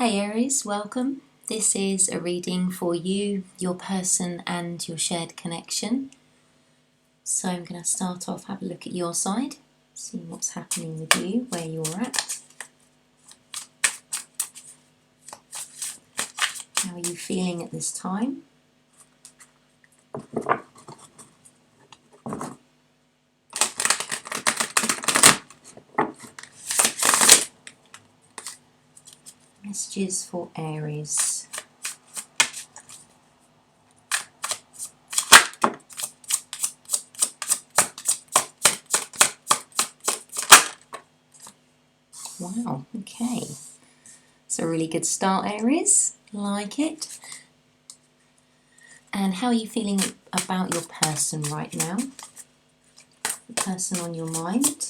Hey Aries, welcome. This is a reading for you, your person and your shared connection. So I'm going to start off, have a look at your side, see what's happening with you, where you're at. How are you feeling at this time? Messages for Aries. Wow, okay. It's a really good start, Aries. Like it. And how are you feeling about your person right now? The person on your mind.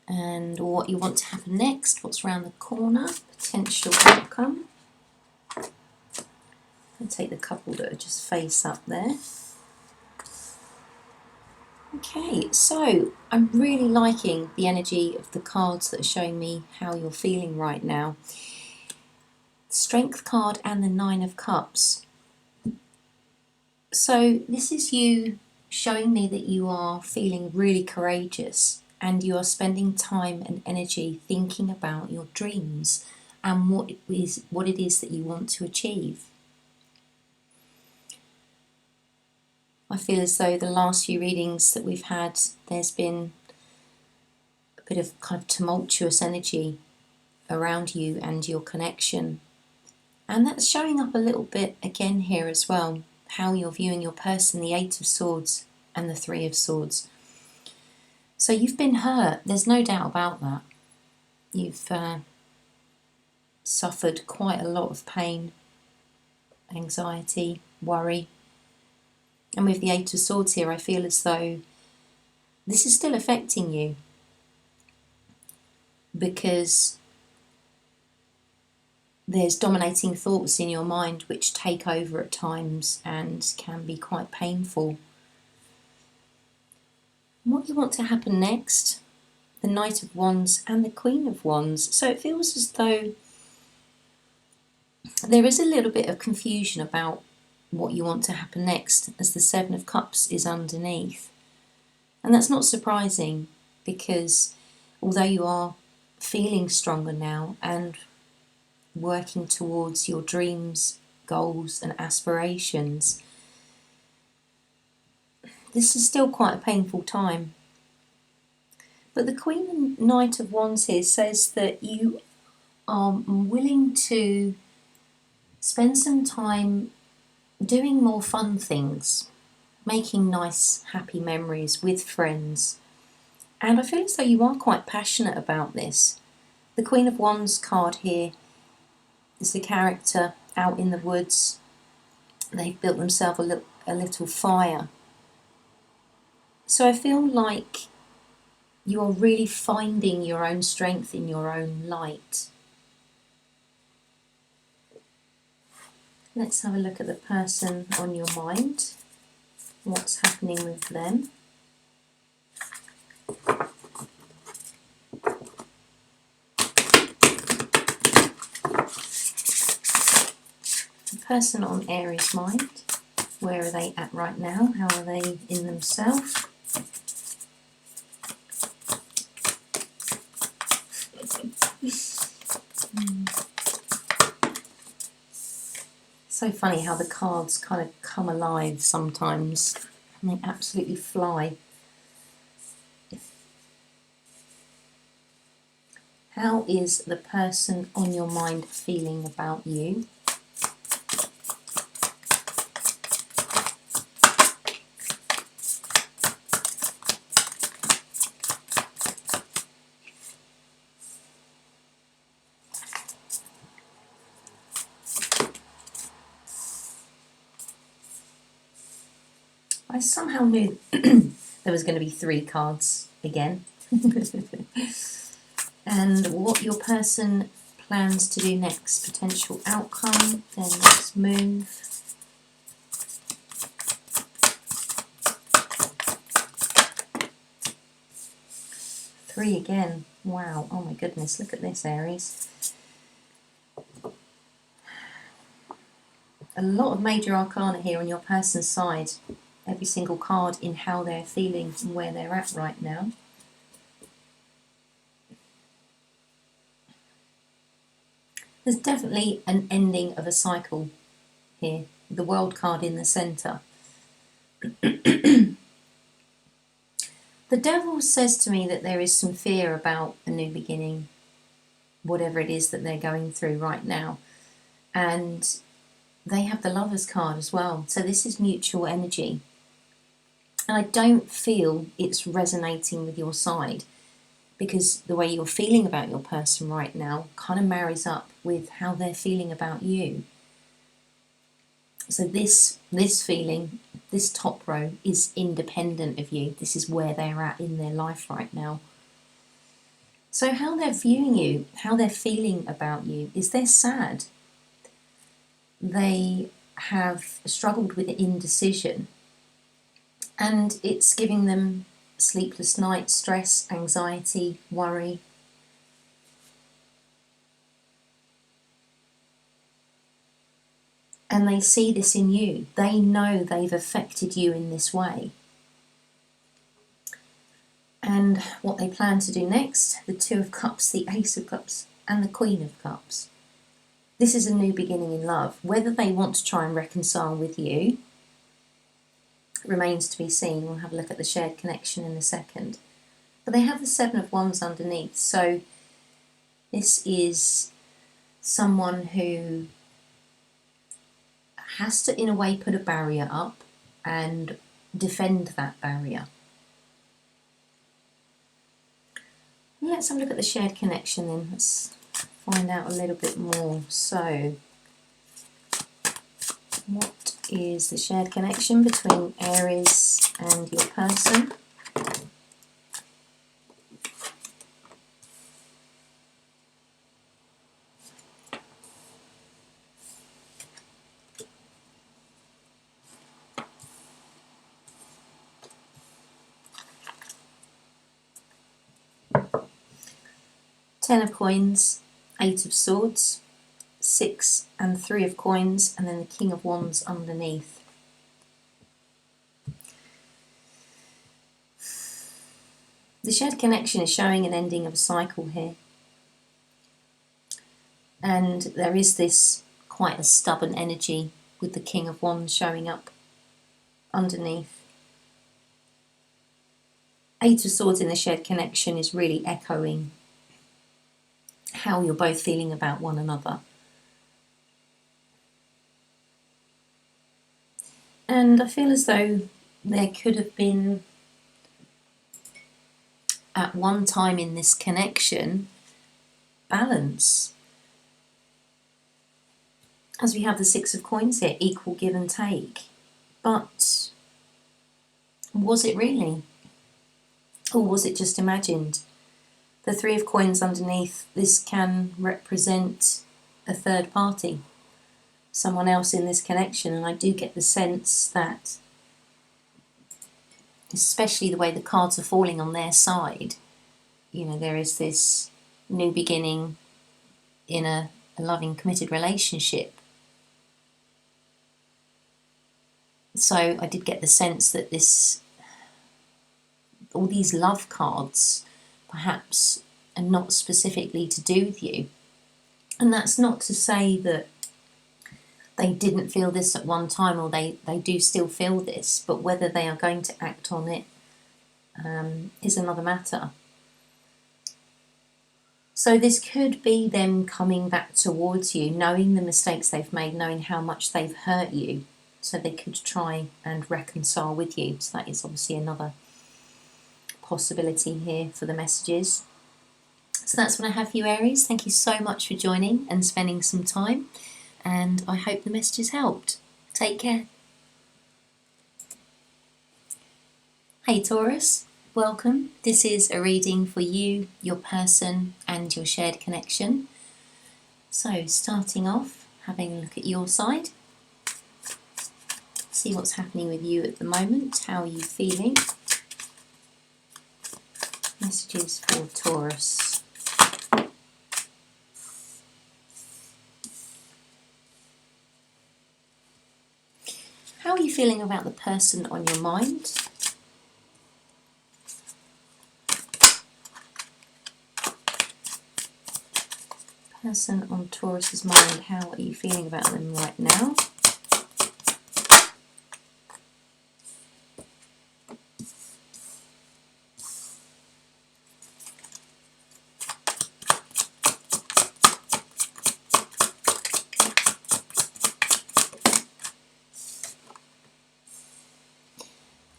And what you want to happen next, what's around the corner, potential outcome. I'll take the couple that are just face up there. Okay, so I'm really liking the energy of the cards that are showing me how you're feeling right now. Strength card and the Nine of Cups. So this is you showing me that you are feeling really courageous and you are spending time and energy thinking about your dreams and what it is that you want to achieve. I feel as though the last few readings that we've had, there's been a bit of kind of tumultuous energy around you and your connection. And that's showing up a little bit again here as well, how you're viewing your person, the Eight of Swords and the Three of Swords. So you've been hurt, there's no doubt about that. You've suffered quite a lot of pain, anxiety, worry. And with the Eight of Swords here, I feel as though this is still affecting you because there's dominating thoughts in your mind which take over at times and can be quite painful. What you want to happen next, the Knight of Wands and the Queen of Wands. So it feels as though there is a little bit of confusion about what you want to happen next, as the Seven of Cups is underneath. And that's not surprising because although you are feeling stronger now and working towards your dreams, goals and aspirations, this is still quite a painful time. But the Queen and Knight of Wands here says that you are willing to spend some time doing more fun things, making nice, happy memories with friends. And I feel as though you are quite passionate about this. The Queen of Wands card here is the character out in the woods. They've built themselves a little fire. So I feel like you are really finding your own strength in your own light. Let's have a look at the person on your mind. What's happening with them? The person on Aries' mind. Where are they at right now? How are they in themselves? So funny how the cards kind of come alive sometimes and they absolutely fly. How is the person on your mind feeling about you? I somehow knew there was going to be 3 cards again. And what your person plans to do next, potential outcome, then next move. Three again. Wow. Oh my goodness. Look at this, Aries. A lot of major arcana here on your person's side. Every single card in how they're feeling and where they're at right now. There's definitely an ending of a cycle here. The World card in the centre. The Devil says to me that there is some fear about a new beginning, whatever it is that they're going through right now. And they have the Lovers card as well. So this is mutual energy. And I don't feel it's resonating with your side, because the way you're feeling about your person right now kind of marries up with how they're feeling about you. So this feeling, this top row, is independent of you. This is where they're at in their life right now. So how they're viewing you, how they're feeling about you, is they're sad. They have struggled with indecision, and it's giving them sleepless nights, stress, anxiety, worry. And they see this in you. They know they've affected you in this way. And what they plan to do next, the Two of Cups, the Ace of Cups, and the Queen of Cups. This is a new beginning in love. Whether they want to try and reconcile with you remains to be seen. We'll have a look at the shared connection in a second. But they have the Seven of Wands underneath. So this is someone who has to, in a way, put a barrier up and defend that barrier. Let's have a look at the shared connection then. Let's find out a little bit more. So, what is the shared connection between Aries and your person? Ten of Coins, Eight of Swords, Six and Three of Coins, and then the King of Wands underneath. The shared connection is showing an ending of a cycle here. And there is this quite a stubborn energy with the King of Wands showing up underneath. Eight of Swords in the shared connection is really echoing how you're both feeling about one another. And I feel as though there could have been, at one time in this connection, balance. As we have the Six of Coins here, equal give and take. But was it really? Or was it just imagined? The Three of Coins underneath, this can represent a third party, someone else in this connection, and I do get the sense that, especially the way the cards are falling on their side, you know, there is this new beginning in a loving, committed relationship. So I did get the sense that all these love cards perhaps are not specifically to do with you. And that's not to say that they didn't feel this at one time, or they do still feel this, but whether they are going to act on it is another matter. So this could be them coming back towards you, knowing the mistakes they've made, knowing how much they've hurt you, so they could try and reconcile with you. So that is obviously another possibility here for the messages. So that's what I have for you, Aries. Thank you so much for joining and spending some time, and I hope the messages helped. Take care. Hey Taurus, welcome. This is a reading for you, your person and your shared connection. So starting off, having a look at your side. See what's happening with you at the moment. How are you feeling? Messages for Taurus. How are you feeling about the person on your mind? Person on Taurus's mind, how are you feeling about them right now?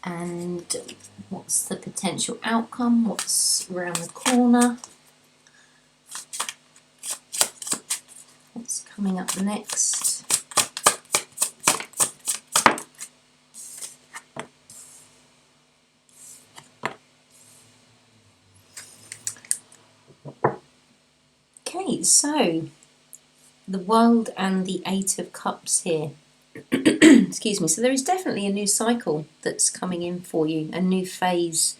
And what's the potential outcome? What's around the corner? What's coming up next? Okay, so the World and the Eight of Cups here. Excuse me. So there is definitely a new cycle that's coming in for you, a new phase.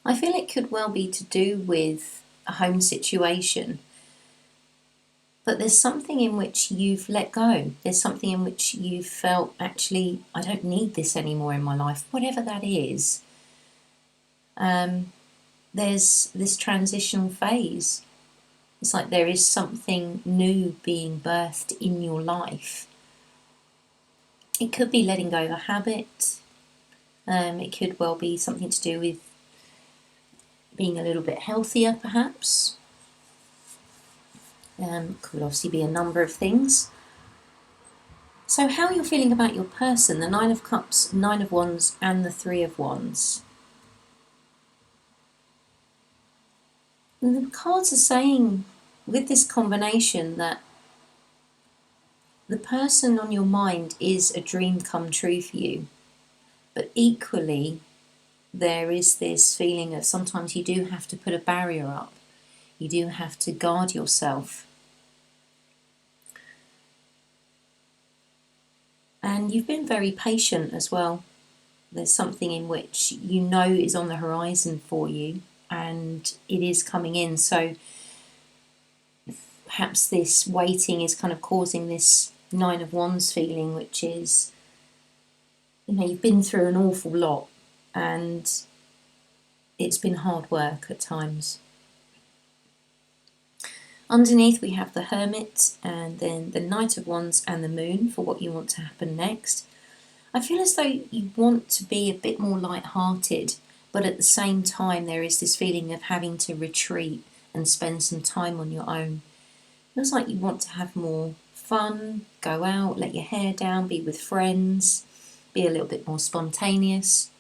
I feel it could well be to do with a home situation, but there's something in which you've let go. There's something in which you've felt, actually, I don't need this anymore in my life, whatever that is. There's this transitional phase. It's like there is something new being birthed in your life. It could be letting go of a habit. It could well be something to do with being a little bit healthier, perhaps. Could obviously be a number of things. So how are you feeling about your person? The Nine of Cups, Nine of Wands, and the Three of Wands. And the cards are saying, with this combination, that the person on your mind is a dream come true for you. But equally, there is this feeling of sometimes you do have to put a barrier up. You do have to guard yourself. And you've been very patient as well. There's something in which you know is on the horizon for you, and it is coming in. So perhaps this waiting is kind of causing this Nine of Wands feeling, which is, you've been through an awful lot and it's been hard work at times. Underneath we have the Hermit, and then the Knight of Wands and the Moon for what you want to happen next. I feel as though you want to be a bit more light-hearted, but at the same time there is this feeling of having to retreat and spend some time on your own. It feels like you want to have more fun, go out, let your hair down, be with friends, be a little bit more spontaneous.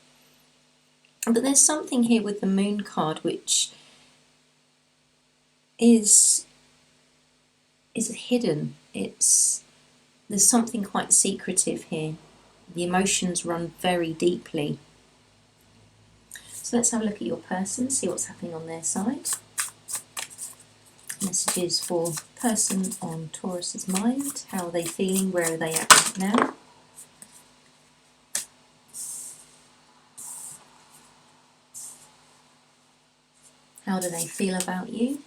But there's something here with the Moon card which is hidden. There's something quite secretive here. The emotions run very deeply. So let's have a look at your person, see what's happening on their side. Messages for person on Taurus's mind. How are they feeling? Where are they at right now? How do they feel about you?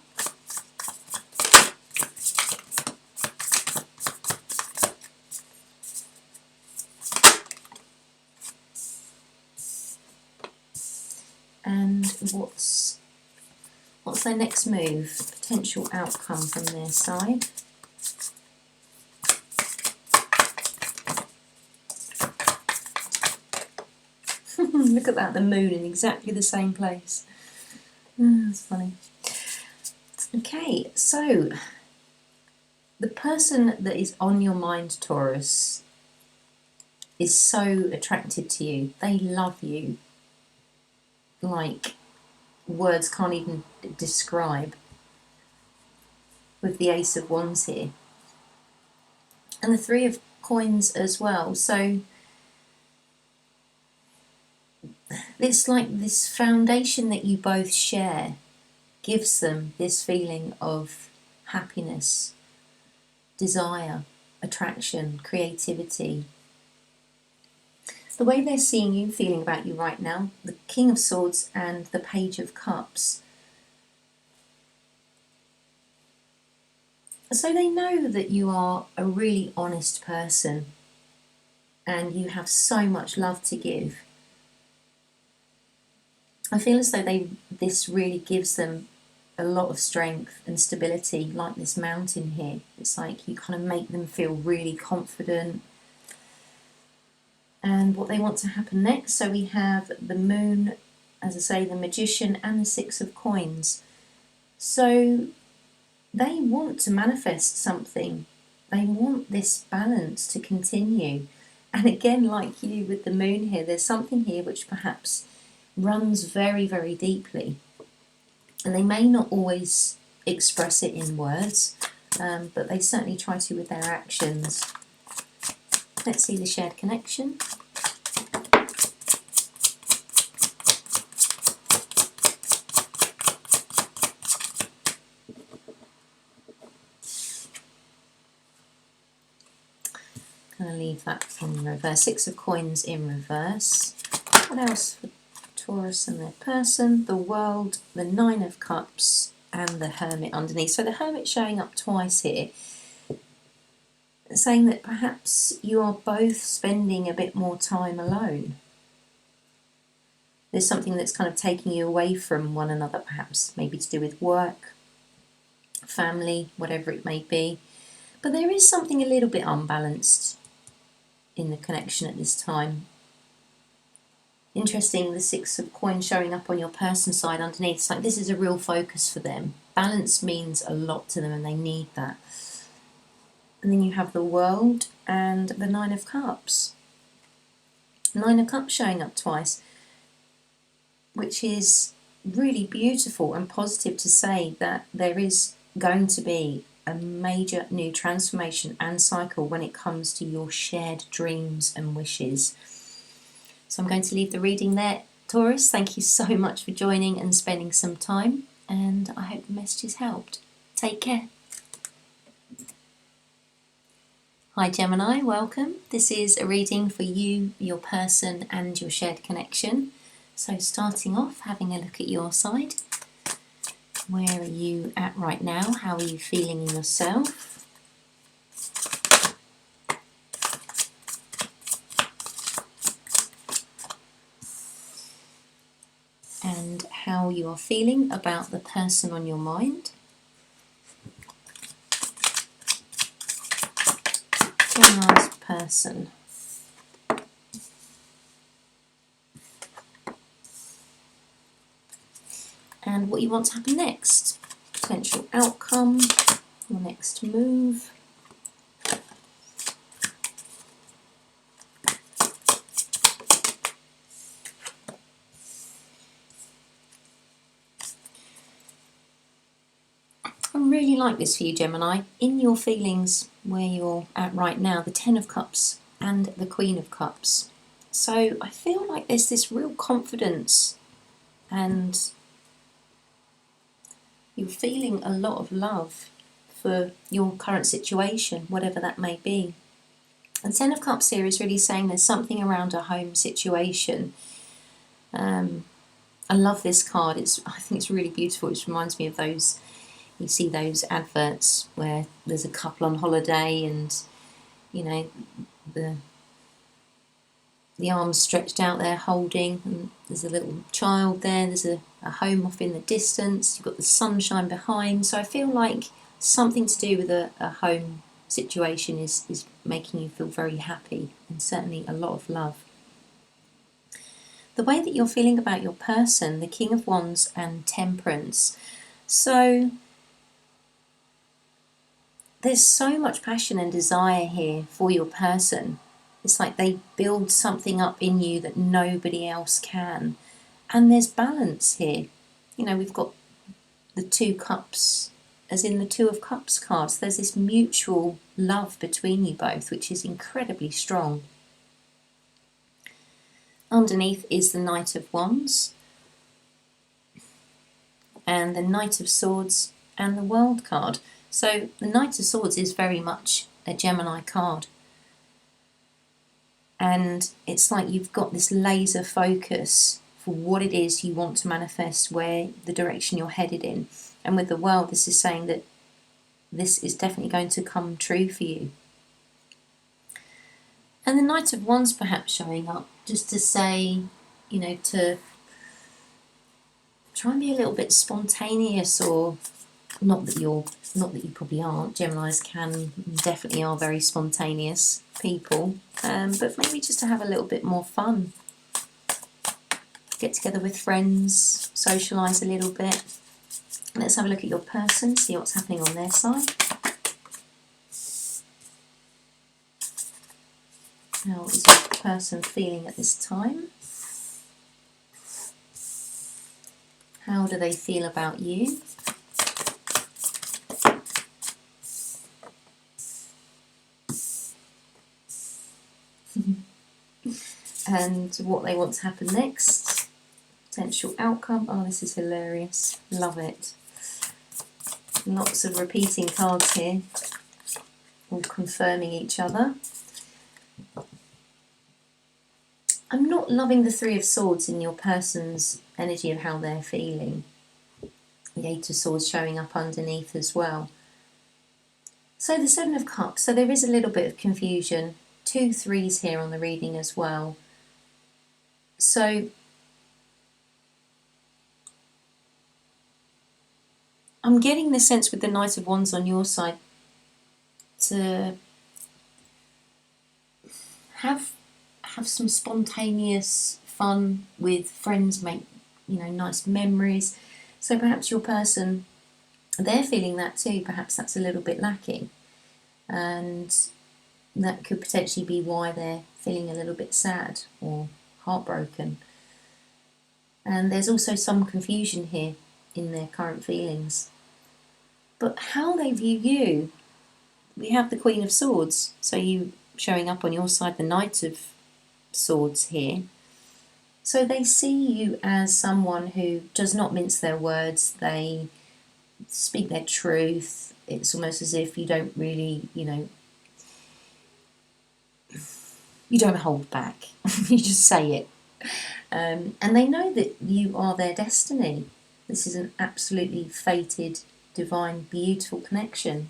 And what's their next move? Potential outcome from their side. Look at that, the moon in exactly the same place. That's funny. Okay, so the person that is on your mind, Taurus, is so attracted to you. They love you like words can't even describe, with the Ace of Wands here. And the Three of Coins as well. So it's like this foundation that you both share gives them this feeling of happiness, desire, attraction, creativity. The way they're seeing you, feeling about you right now, the King of Swords and the Page of Cups. So they know that you are a really honest person and you have so much love to give. I feel as though this really gives them a lot of strength and stability, like this mountain here. It's like you kind of make them feel really confident. And what they want to happen next, so we have the Moon, as I say, the Magician and the Six of Coins. So they want to manifest something. They want this balance to continue. And again, like you with the Moon here, there's something here which perhaps runs very, very deeply. And they may not always express it in words, but they certainly try to with their actions. Let's see the shared connection. I'm going to leave that in reverse. Six of Coins in reverse. What else for Taurus and their person? The World, the Nine of Cups, and the Hermit underneath. So the Hermit showing up twice here, saying that perhaps you are both spending a bit more time alone. There's something that's kind of taking you away from one another, perhaps maybe to do with work, family, whatever it may be. But there is something a little bit unbalanced in the connection at this time. Interesting, the Six of Coins showing up on your person side underneath. It's like this is a real focus for them. Balance means a lot to them and they need that. And then you have the World and the Nine of Cups. Nine of Cups showing up twice, which is really beautiful and positive to say that there is going to be a major new transformation and cycle when it comes to your shared dreams and wishes. So I'm going to leave the reading there. Taurus, thank you so much for joining and spending some time, and I hope the messages helped. Take care. Hi Gemini, welcome. This is a reading for you, your person and your shared connection. So starting off, having a look at your side. Where are you at right now? How are you feeling in yourself? And how you are feeling about the person on your mind. Gemini's person. And what you want to happen next. Potential outcome, your next move. I really like this for you, Gemini. In your feelings where you're at right now, the Ten of Cups and the Queen of Cups. So I feel like there's this real confidence and you're feeling a lot of love for your current situation, whatever that may be. And Ten of Cups here is really saying there's something around a home situation. I love this card. I think it's really beautiful. It reminds me of those, you see those adverts where there's a couple on holiday and, you know, the arms stretched out there holding, and there's a little child there, there's a home off in the distance, you've got the sunshine behind. So I feel like something to do with a home situation is making you feel very happy and certainly a lot of love. The way that you're feeling about your person, the King of Wands and Temperance. So there's so much passion and desire here for your person. It's like they build something up in you that nobody else can. And there's balance here. You know, we've got the Two Cups, as in the Two of Cups cards. There's this mutual love between you both, which is incredibly strong. Underneath is the Knight of Wands. and the Knight of Swords and the World card. So the Knight of Swords is very much a Gemini card. And it's like you've got this laser focus for what it is you want to manifest, where the direction you're headed in. And with the World, this is saying that this is definitely going to come true for you. And the Knight of Wands perhaps showing up just to say, you know, to try and be a little bit spontaneous, or not that you probably aren't. Geminis definitely are very spontaneous people, but maybe just to have a little bit more fun. Get together with friends, socialise a little bit. Let's have a look at your person, see what's happening on their side. How is your person feeling at this time? How do they feel about you? And what they want to happen next. Potential outcome. Oh, this is hilarious. Love it. Lots of repeating cards here, all confirming each other. I'm not loving the Three of Swords in your person's energy of how they're feeling. The Eight of Swords showing up underneath as well. So the Seven of Cups, so there is a little bit of confusion. 2 threes here on the reading as well. So I'm getting the sense with the Knight of Wands on your side to have some spontaneous fun with friends, make, you know, nice memories. So perhaps your person, they're feeling that too. Perhaps that's a little bit lacking, and that could potentially be why they're feeling a little bit sad or heartbroken. And there's also some confusion here in their current feelings. But how they view you, we have the Queen of Swords, so you showing up on your side, the Knight of Swords here. So they see you as someone who does not mince their words, they speak their truth. It's almost as if you don't really, you know, you don't hold back, you just say it. And they know that you are their destiny. This is an absolutely fated, divine, beautiful connection.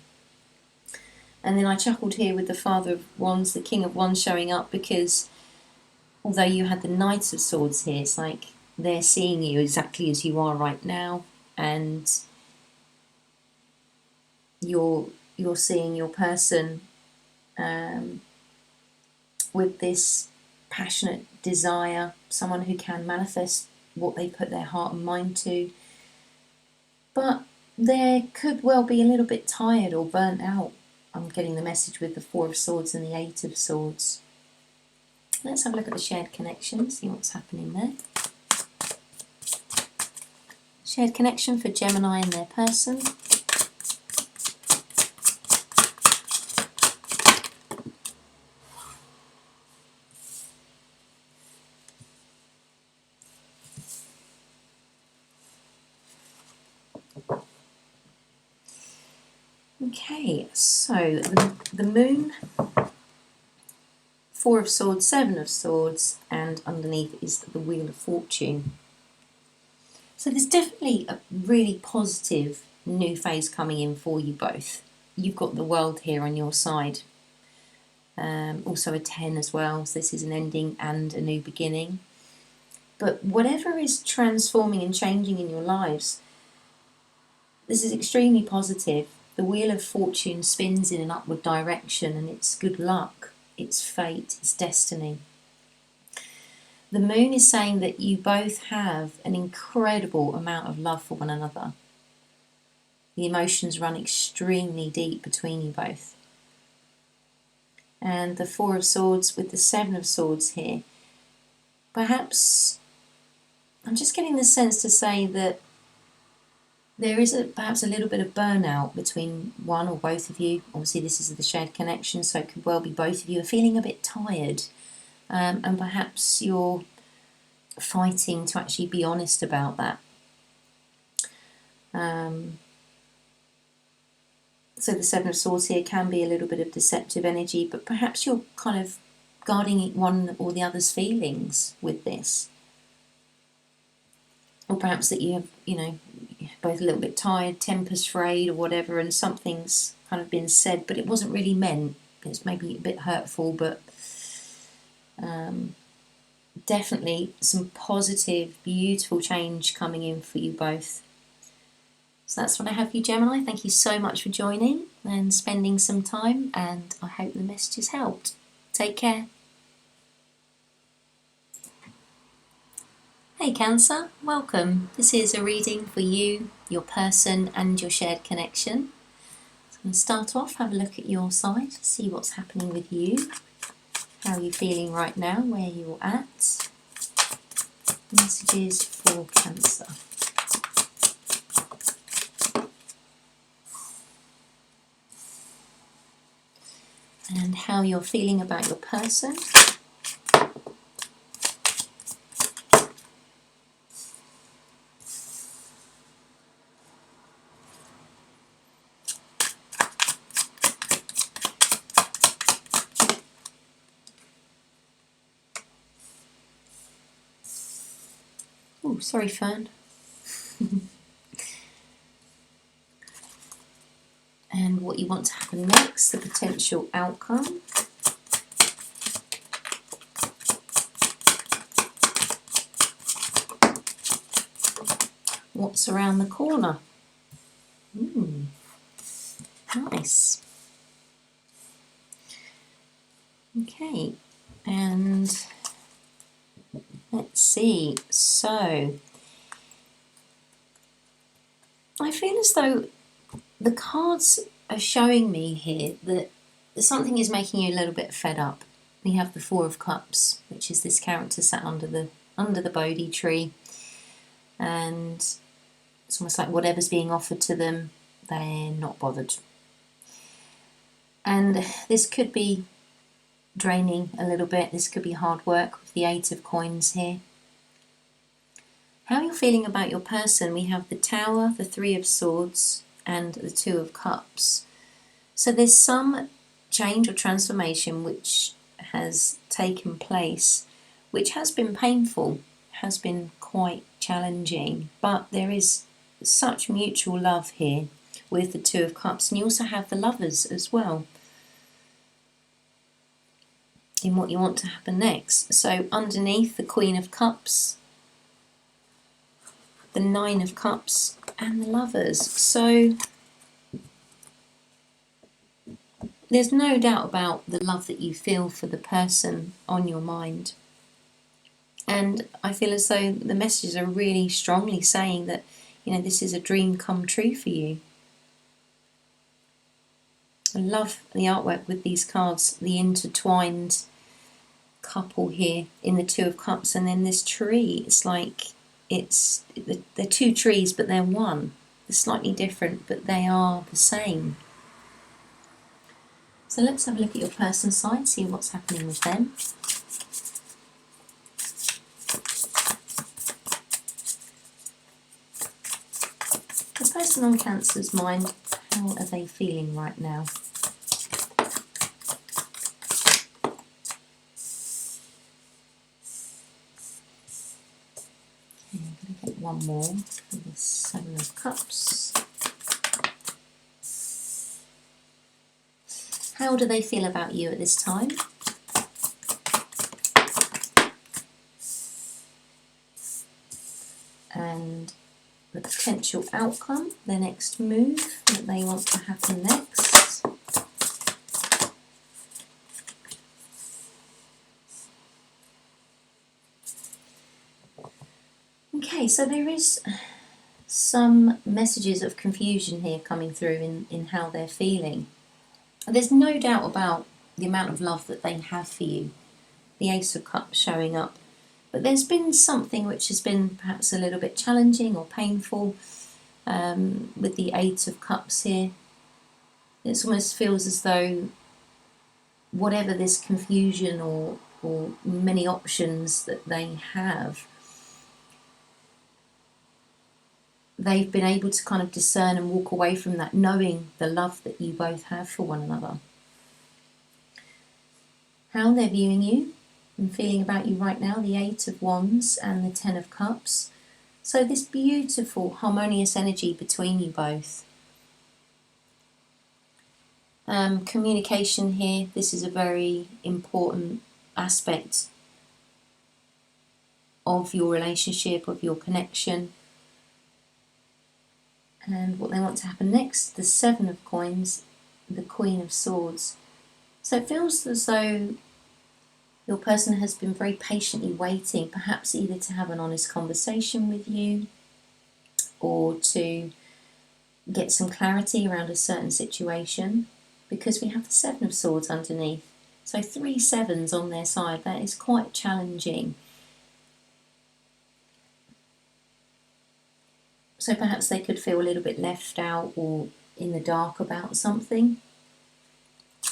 And then I chuckled here with the Father of Wands, the King of Wands showing up, because although you had the Knight of Swords here, it's like they're seeing you exactly as you are right now, and you're seeing your person with this passionate desire, someone who can manifest what they put their heart and mind to. But they could well be a little bit tired or burnt out. I'm getting the message with the Four of Swords and the Eight of Swords. Let's have a look at the shared connection, see what's happening there. Shared connection for Gemini and their person. Okay, so the Moon, Four of Swords, Seven of Swords, and underneath is the Wheel of Fortune. So there's definitely a really positive new phase coming in for you both. You've got the World here on your side. Also a 10 as well, so this is an ending and a new beginning. But whatever is transforming and changing in your lives, this is extremely positive. The Wheel of Fortune spins in an upward direction, and it's good luck, it's fate, it's destiny. The Moon is saying that you both have an incredible amount of love for one another. The emotions run extremely deep between you both. And the Four of Swords with the Seven of Swords here. Perhaps, I'm just getting the sense to say that there is perhaps a little bit of burnout between one or both of you. Obviously this is the shared connection, so it could well be both of you are feeling a bit tired. And perhaps you're fighting to actually be honest about that. So the Seven of Swords here can be a little bit of deceptive energy, but perhaps you're kind of guarding one or the other's feelings with this. Or perhaps that you have, both a little bit tired, tempers frayed or whatever, and something's kind of been said, but it wasn't really meant. It's maybe a bit hurtful, but definitely some positive, beautiful change coming in for you both. So that's what I have for you, Gemini. Thank you so much for joining and spending some time, and I hope the messages helped. Take care. Hey Cancer, welcome. This is a reading for you, your person and your shared connection. So I'm going to start off, have a look at your side, see what's happening with you. How are you feeling right now, where you're at. Messages for Cancer. And how you're feeling about your person. Oh, sorry, Fern. And what you want to happen next, the potential outcome. What's around the corner? Nice. Okay, and let's see. So, I feel as though the cards are showing me here that something is making you a little bit fed up. We have the Four of Cups, which is this character sat under the Bodhi tree, and it's almost like whatever's being offered to them, they're not bothered. And this could be draining a little bit. This could be hard work with the Eight of Coins here. How you're feeling about your person, we have the Tower, the Three of Swords, and the Two of Cups. So there's some change or transformation which has taken place, which has been painful, has been quite challenging, but there is such mutual love here with the Two of Cups. And you also have the Lovers as well in what you want to happen next. So underneath, the Queen of Cups, the Nine of Cups, and the Lovers. So there's no doubt about the love that you feel for the person on your mind. And I feel as though the messages are really strongly saying that, this is a dream come true for you. I love the artwork with these cards, the intertwined couple here in the Two of Cups, and then this tree. It's like they're two trees, but they're one. They're slightly different, but they are the same. So let's have a look at your person's side, see what's happening with them. The person on Cancer's mind, how are they feeling right now? Okay, I'm going to get one more for the Seven of Cups. How do they feel about you at this time? And the potential outcome, their next move that they want to happen next. Okay, so there is some messages of confusion here coming through in how they're feeling. There's no doubt about the amount of love that they have for you. The Ace of Cups showing up. But there's been something which has been perhaps a little bit challenging or painful with the Eight of Cups here. It almost feels as though whatever this confusion or many options that they have, they've been able to kind of discern and walk away from that, knowing the love that you both have for one another. How they're viewing you and feeling about you right now, the Eight of Wands and the Ten of Cups. So this beautiful, harmonious energy between you both. Communication here, this is a very important aspect of your relationship, of your connection. And what they want to happen next, the Seven of Coins, the Queen of Swords. So it feels as though your person has been very patiently waiting, perhaps either to have an honest conversation with you or to get some clarity around a certain situation, because we have the Seven of Swords underneath. So 3 sevens on their side, that is quite challenging. So perhaps they could feel a little bit left out or in the dark about something.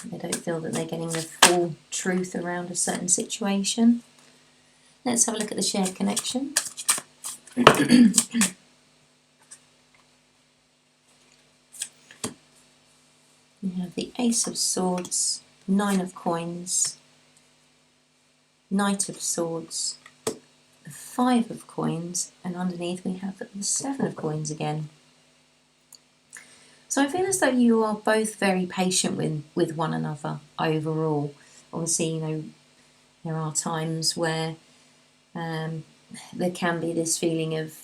They don't feel that they're getting the full truth around a certain situation. Let's have a look at the shared connection. We have the Ace of Swords, Nine of Coins, Knight of Swords, the Five of Coins, and underneath we have the Seven of Coins again. So I feel as though you are both very patient with one another overall. Obviously, there are times where there can be this feeling of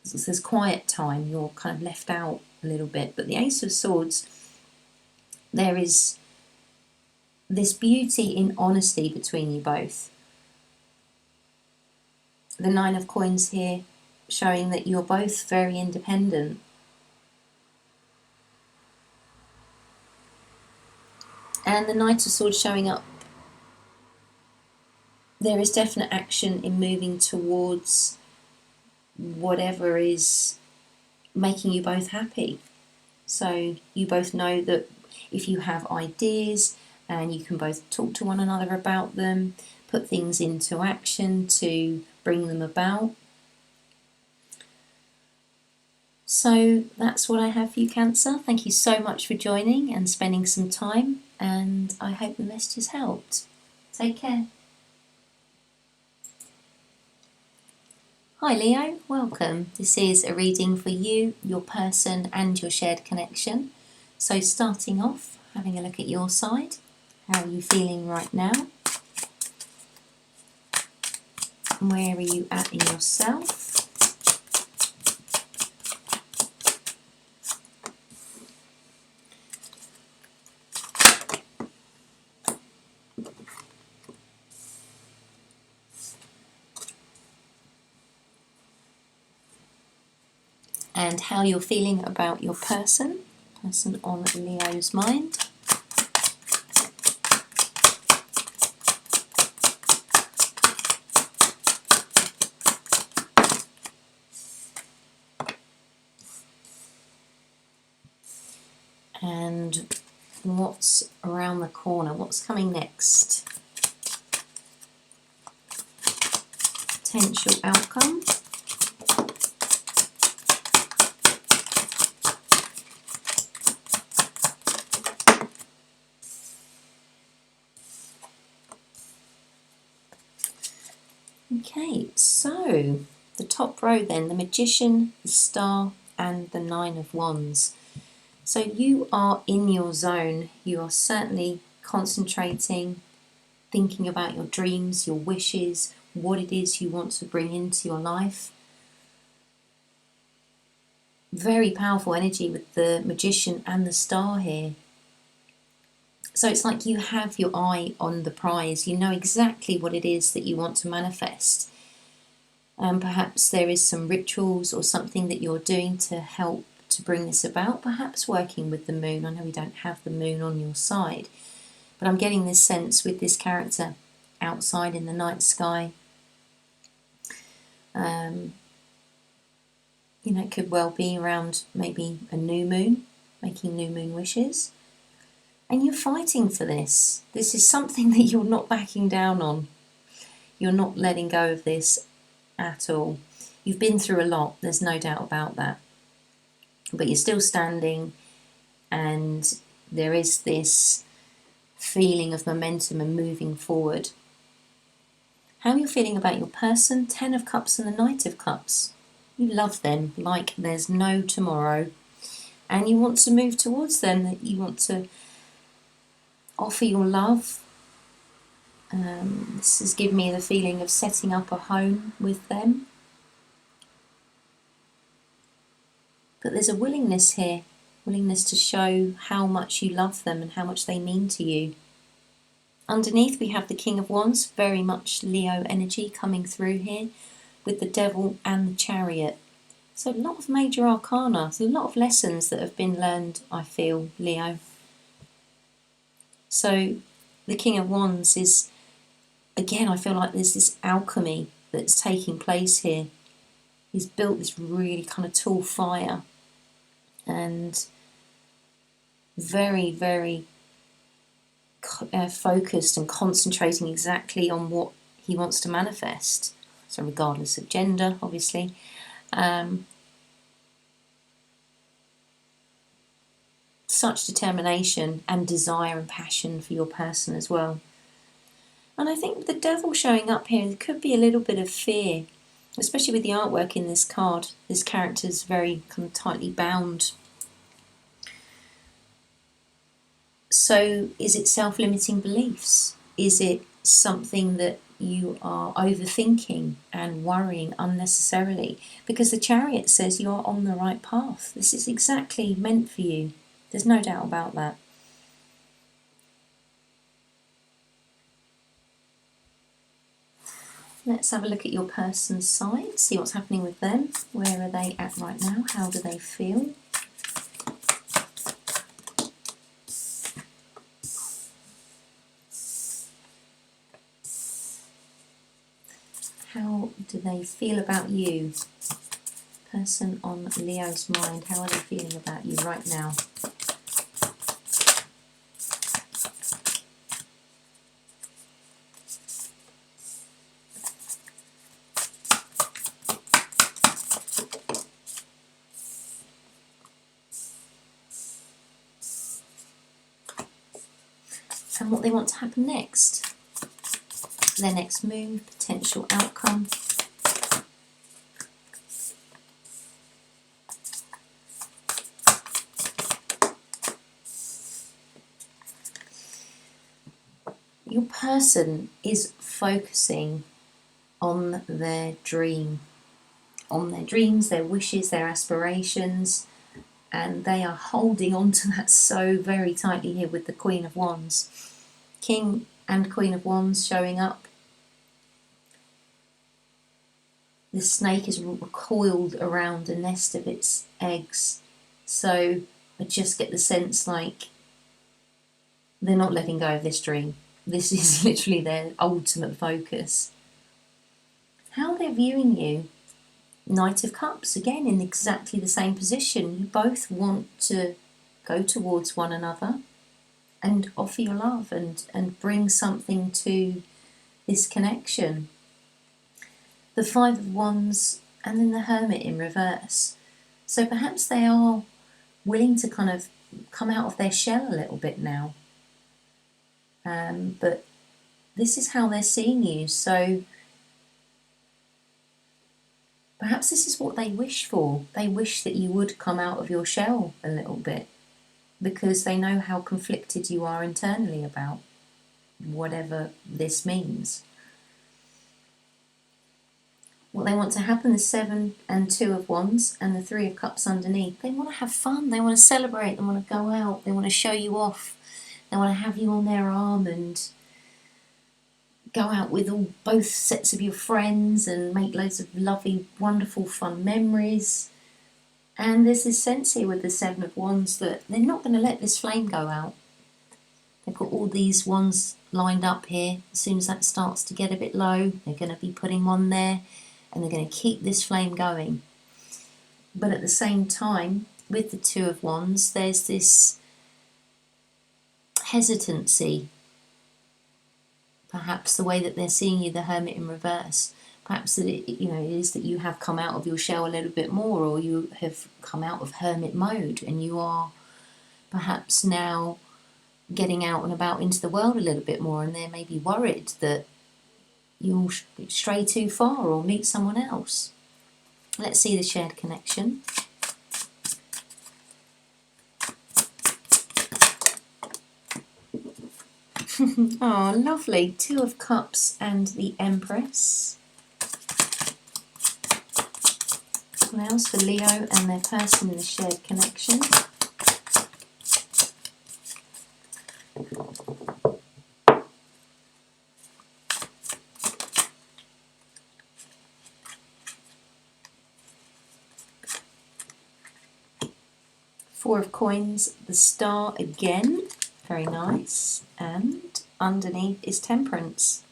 there's quiet time, you're kind of left out a little bit. But the Ace of Swords, there is this beauty in honesty between you both. The Nine of Coins here showing that you're both very independent. And the Knight of Swords showing up. There is definite action in moving towards whatever is making you both happy. So you both know that if you have ideas and you can both talk to one another about them, put things into action to bring them about. So that's what I have for you, Cancer. Thank you so much for joining and spending some time, and I hope the message has helped. Take care. Hi Leo, welcome. This is a reading for you, your person and your shared connection. So starting off, having a look at your side. How are you feeling right now? Where are you at in yourself? And how you're feeling about your person on Leo's mind. And what's around the corner? What's coming next? Potential outcome. Okay, so the top row then, the Magician, the Star and the Nine of Wands. So you are in your zone. You are certainly concentrating, thinking about your dreams, your wishes, what it is you want to bring into your life. Very powerful energy with the Magician and the Star here. So it's like you have your eye on the prize. You know exactly what it is that you want to manifest. Perhaps there is some rituals or something that you're doing to help to bring this about. Perhaps working with the moon. I know we don't have the moon on your side, but I'm getting this sense with this character outside in the night sky. It could well be around maybe a new moon, making new moon wishes. And you're fighting for this. This is something that you're not backing down on. You're not letting go of this at all. You've been through a lot, there's no doubt about that. But you're still standing, and there is this feeling of momentum and moving forward. How are you feeling about your person? 10 of Cups and the Knight of Cups. You love them like there's no tomorrow. And you want to move towards them, that you want to offer your love. This has given me the feeling of setting up a home with them. But there's a willingness here, willingness to show how much you love them and how much they mean to you. Underneath we have the King of Wands, very much Leo energy coming through here, with the Devil and the Chariot. So a lot of major arcana, so a lot of lessons that have been learned, I feel, Leo. So the King of Wands is, again, I feel like there's this alchemy that's taking place here. He's built this really kind of tall fire, and very, very focused and concentrating exactly on what he wants to manifest. So regardless of gender, obviously. Such determination and desire and passion for your person as well. And I think the Devil showing up here, there could be a little bit of fear, especially with the artwork in this card. This character's very kind of tightly bound. So is it self-limiting beliefs? Is it something that you are overthinking and worrying unnecessarily? Because the Chariot says you are on the right path. This is exactly meant for you. There's no doubt about that. Let's have a look at your person's side, see what's happening with them. Where are they at right now? How do they feel? How do they feel about you? Person on Leo's mind, how are they feeling about you right now? And what they want to happen next. Their next move, potential outcome. Your person is focusing on their dream, on their dreams, their wishes, their aspirations, and they are holding on to that so very tightly here with the Queen of Wands. King and Queen of Wands showing up. The snake is coiled around a nest of its eggs. So I just get the sense like they're not letting go of this dream. This is literally their ultimate focus. How they're viewing you. Knight of Cups, again in exactly the same position. You both want to go towards one another and offer your love and bring something to this connection. The Five of Wands and then the Hermit in reverse. So perhaps they are willing to kind of come out of their shell a little bit now. But this is how they're seeing you. So perhaps this is what they wish for. They wish that you would come out of your shell a little bit, because they know how conflicted you are internally about whatever this means. What they want to happen is 7 and 2 of Wands and the 3 of Cups underneath. They want to have fun, they want to celebrate, they want to go out, they want to show you off, they want to have you on their arm and go out with both sets of your friends and make loads of lovely, wonderful, fun memories. And there's this sense here with the 7 of Wands that they're not going to let this flame go out. They've got all these wands lined up here. As soon as that starts to get a bit low, they're going to be putting one there, and they're going to keep this flame going. But at the same time, with the 2 of Wands, there's this hesitancy. Perhaps the way that they're seeing you, the Hermit in reverse. Perhaps it is that you have come out of your shell a little bit more, or you have come out of hermit mode and you are perhaps now getting out and about into the world a little bit more, and they're maybe worried that you'll stray too far or meet someone else. Let's see the shared connection. Oh, lovely. Two of Cups and the Empress. What else for Leo and their person in the shared connection? Four of Coins, the Star again. Very nice. And underneath is Temperance.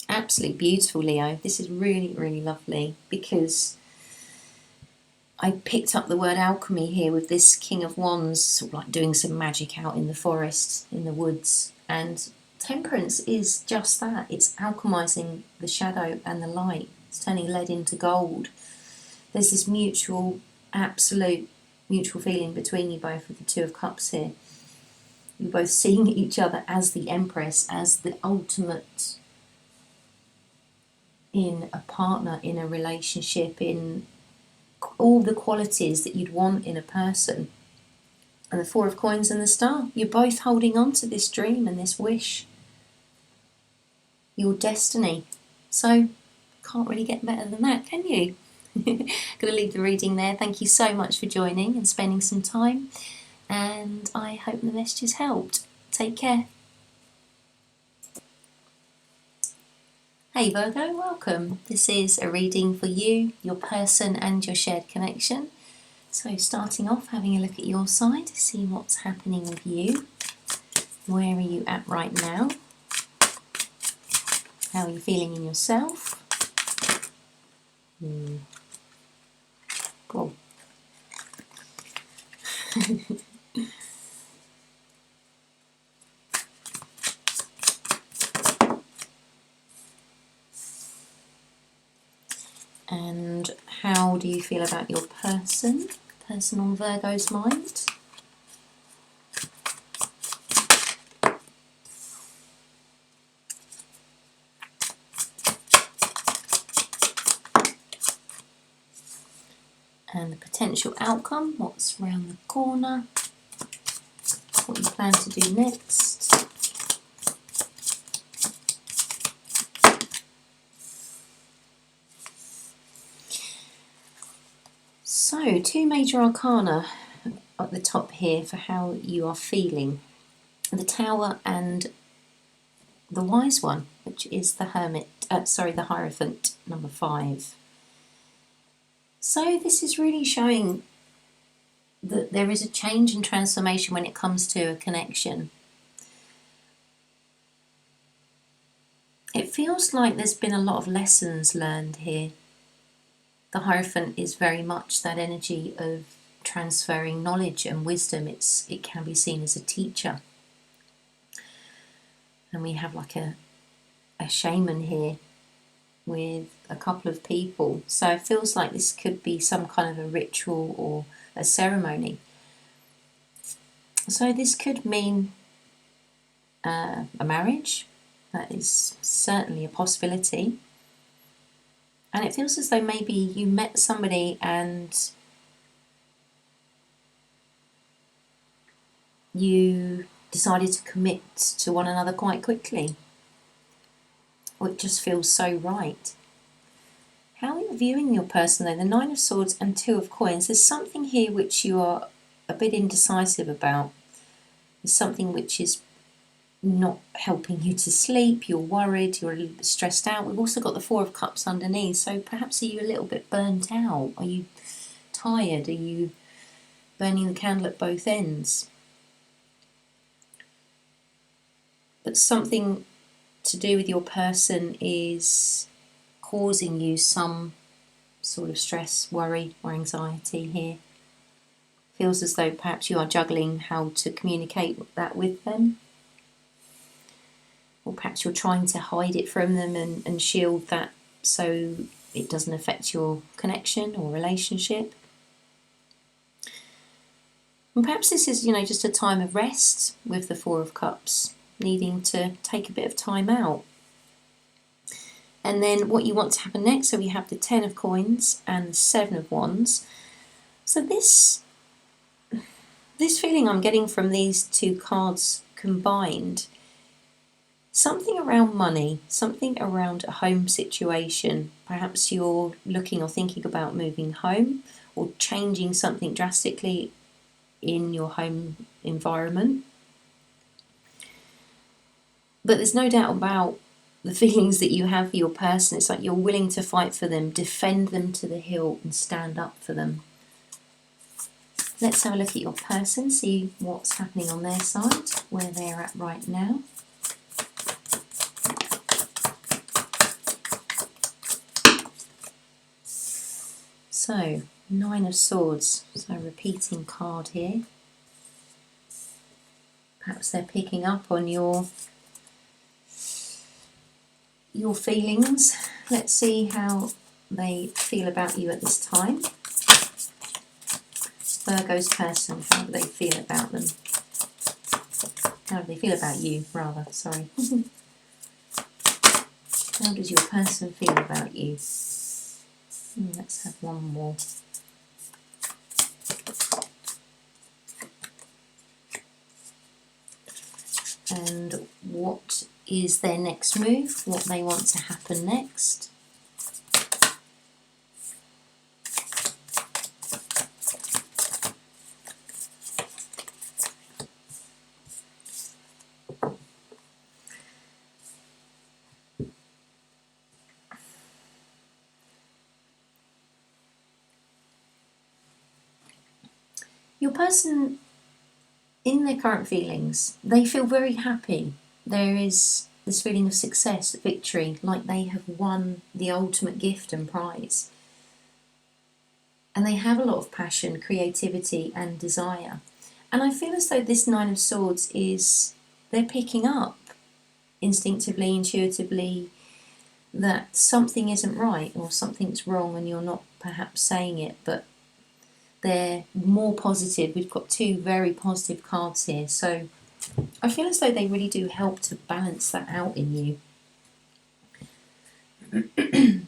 Absolutely beautiful, Leo. This is really, really lovely, because I picked up the word alchemy here with this King of Wands, sort of like doing some magic out in the forest, in the woods. And Temperance is just that. It's alchemizing the shadow and the light. It's turning lead into gold. There's this absolute mutual feeling between you both with the Two of Cups here. You're both seeing each other as the Empress, as the ultimate in a partner, in a relationship, in all the qualities that you'd want in a person. And the Four of Coins and the Star, you're both holding on to this dream and this wish, your destiny. So can't really get better than that, can you? Going to leave the reading there. Thank you so much for joining and spending some time, and I hope the messages helped. Take care. Hey Virgo, welcome. This is a reading for you, your person and your shared connection. So starting off, having a look at your side, see what's happening with you. Where are you at right now? How are you feeling in yourself? Cool. And how do you feel about your person on Virgo's mind? And the potential outcome, what's around the corner, what you plan to do next. So, two major arcana at the top here for how you are feeling. The Tower and the Wise One, which is the the Hierophant, number 5. So this is really showing that there is a change and transformation when it comes to a connection. It feels like there's been a lot of lessons learned here. The Hierophant is very much that energy of transferring knowledge and wisdom. It can be seen as a teacher. And we have like a shaman here with a couple of people. So it feels like this could be some kind of a ritual or a ceremony. So this could mean a marriage. That is certainly a possibility. And it feels as though maybe you met somebody and you decided to commit to one another quite quickly. Or it just feels so right. How are you viewing your person though? The Nine of Swords and Two of Coins. There's something here which you are a bit indecisive about. There's something which is not helping you to sleep. You're worried, you're a little bit stressed out. We've also got the Four of Cups underneath. So perhaps are you a little bit burnt out? Are you tired? Are you burning the candle at both ends? But something to do with your person is causing you some sort of stress, worry or anxiety here. Feels as though perhaps you are juggling how to communicate that with them. or perhaps you're trying to hide it from them and shield that so it doesn't affect your connection or relationship. And perhaps this is, just a time of rest with the Four of Cups, needing to take a bit of time out. And then what you want to happen next, so we have the Ten of Coins and the Seven of Wands. So this feeling I'm getting from these two cards combined, something around money, something around a home situation. Perhaps you're looking or thinking about moving home or changing something drastically in your home environment. But there's no doubt about the feelings that you have for your person. It's like you're willing to fight for them, defend them to the hilt and stand up for them. Let's have a look at your person, see what's happening on their side, where they're at right now. So, Nine of Swords, so a repeating card here. Perhaps they're picking up on your feelings. Let's see how they feel about you at this time. Virgo's person, how do they feel about them? How do they feel about you, rather, sorry. How does your person feel about you? Let's have one more. And what is their next move? What they want to happen next? Your person, in their current feelings, they feel very happy. There is this feeling of success, victory, like they have won the ultimate gift and prize. And they have a lot of passion, creativity and desire. And I feel as though this Nine of Swords they're picking up instinctively, intuitively, that something isn't right or something's wrong, and you're not perhaps saying it, but they're more positive. We've got two very positive cards here, so I feel as though they really do help to balance that out in you.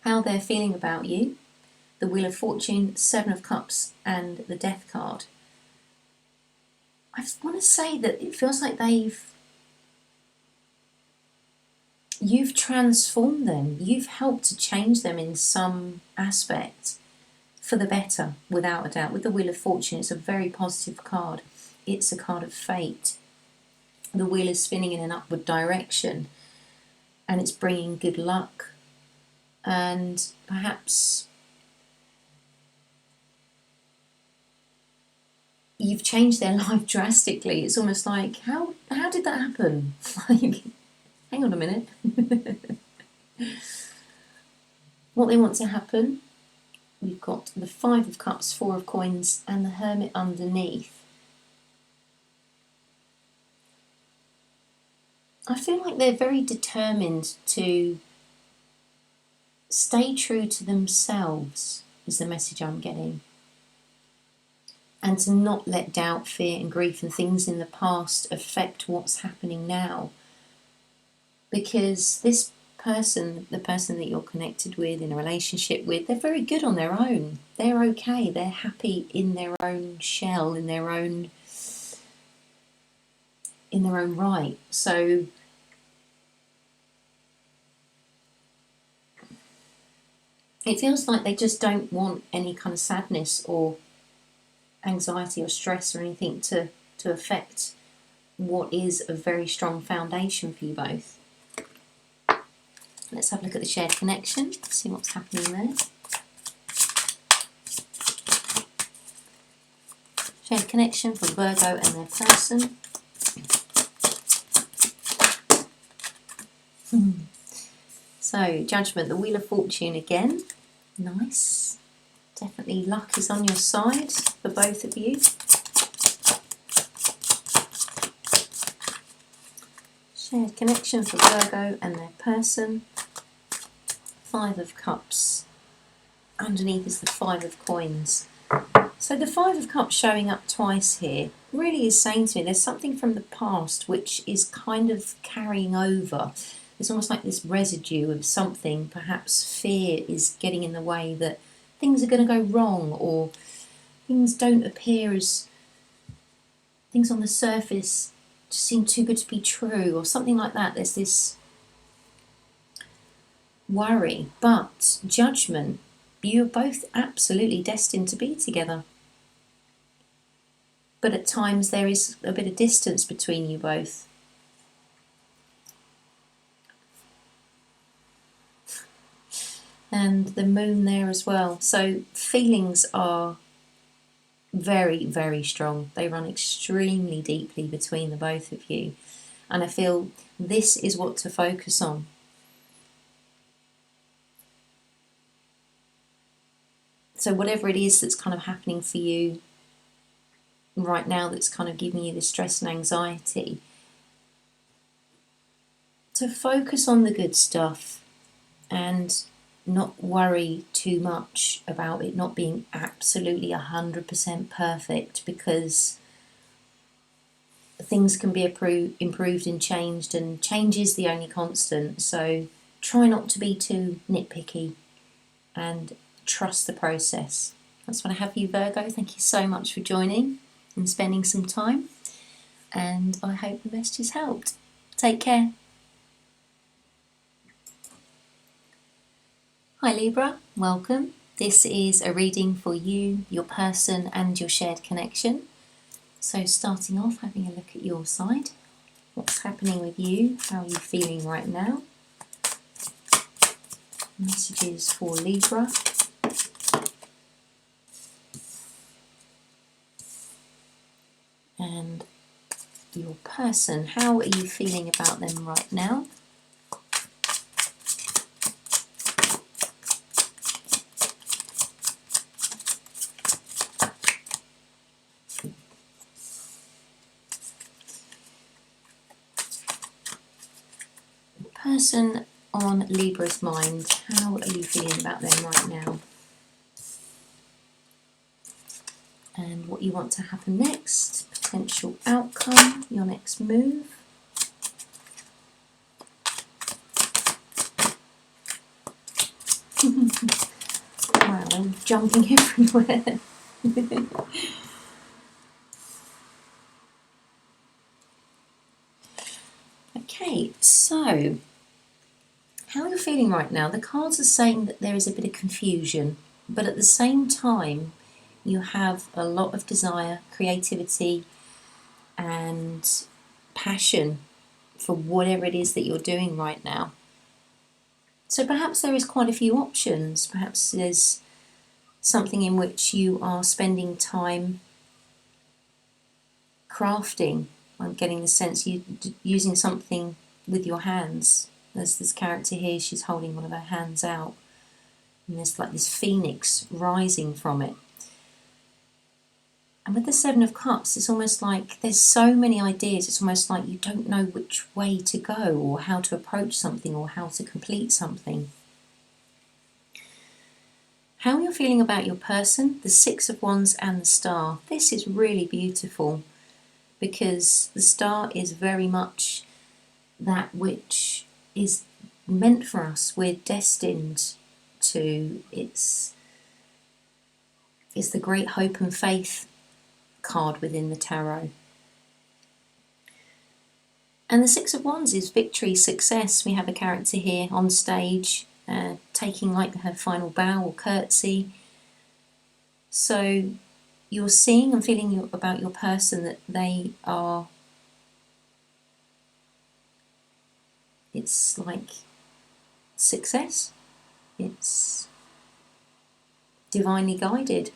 How they're feeling about you, the Wheel of Fortune, Seven of Cups and the Death card. I just want to say that it feels like you've transformed them, you've helped to change them in some aspect for the better, without a doubt. With the Wheel of Fortune, it's a very positive card. It's a card of fate. The wheel is spinning in an upward direction and it's bringing good luck. And perhaps you've changed their life drastically. It's almost like, how did that happen? Like, hang on a minute. What they want to happen, we've got the Five of Cups, Four of Coins and the Hermit underneath. I feel like they're very determined to stay true to themselves, is the message I'm getting. And to not let doubt, fear and grief and things in the past affect what's happening now. Because this person, the person that you're connected with, in a relationship with, they're very good on their own. They're okay. They're happy in their own shell, in their own right. So it feels like they just don't want any kind of sadness or anxiety or stress or anything to affect what is a very strong foundation for you both. Let's have a look at the shared connection, see what's happening there. Shared connection for Virgo and their person. So, Judgment, the Wheel of Fortune again. Nice. Definitely luck is on your side for both of you. Shared connection for Virgo and their person. Five of Cups. Underneath is the Five of Coins. So the Five of Cups showing up twice here really is saying to me there's something from the past which is kind of carrying over. It's almost like this residue of something. Perhaps fear is getting in the way that things are going to go wrong, or things don't appear as, things on the surface just seem too good to be true, or something like that. There's this worry, but Judgment, you're both absolutely destined to be together. But at times there is a bit of distance between you both. And the moon there as well. So feelings are very, very strong. They run extremely deeply between the both of you. And I feel this is what to focus on. So whatever it is that's kind of happening for you right now that's kind of giving you the stress and anxiety, to focus on the good stuff and not worry too much about it not being absolutely 100% perfect, because things can be improved and changed, and change is the only constant. So try not to be too nitpicky and trust the process. That's what I have for you, Virgo. Thank you so much for joining and spending some time, and I hope the messages helped. Take care. Hi Libra, welcome. This is a reading for you, your person and your shared connection. So starting off, having a look at your side. What's happening with you? How are you feeling right now? Messages for Libra. And your person, how are you feeling about them right now? Person on Libra's mind, how are you feeling about them right now? And what you want to happen next, potential outcome, your next move. Wow, I'm jumping everywhere. Okay, so how you're feeling right now, the cards are saying that there is a bit of confusion, but at the same time you have a lot of desire, creativity and passion for whatever it is that you're doing right now. So perhaps there is quite a few options. Perhaps there's something in which you are spending time crafting. I'm getting the sense you using something with your hands. There's this character here, she's holding one of her hands out, and there's like this phoenix rising from it. And with the Seven of Cups, it's almost like there's so many ideas, it's almost like you don't know which way to go, or how to approach something, or how to complete something. How you're feeling about your person, the Six of Wands and the Star. This is really beautiful, because the Star is very much that which is meant for us. We're destined to, it's the great hope and faith card within the tarot. And the Six of Wands is victory, success. We have a character here on stage taking like her final bow or curtsy. So you're seeing and feeling about your person that they are, it's like success, it's divinely guided.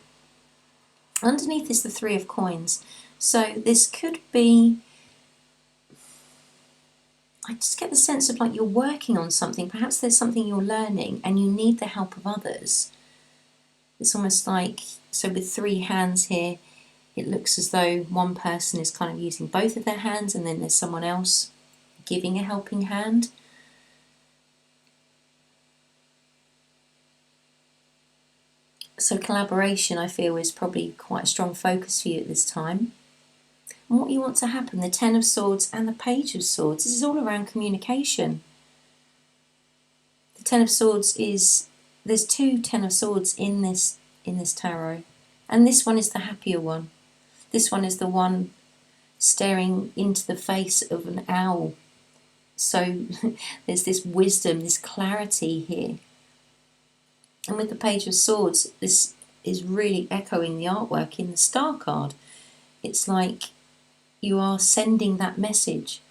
Underneath is the Three of Coins. So this could be, I just get the sense of like you're working on something. Perhaps there's something you're learning and you need the help of others. It's almost like, so with three hands here, it looks as though one person is kind of using both of their hands, and then there's someone else giving a helping hand. So collaboration, I feel, is probably quite a strong focus for you at this time. And what you want to happen, the Ten of Swords and the Page of Swords, this is all around communication. The Ten of Swords is, there's two Ten of Swords in this tarot, and this one is the happier one. This one is the one staring into the face of an owl. So there's this wisdom, this clarity here. And with the Page of Swords, this is really echoing the artwork in the Star card. It's like you are sending that message.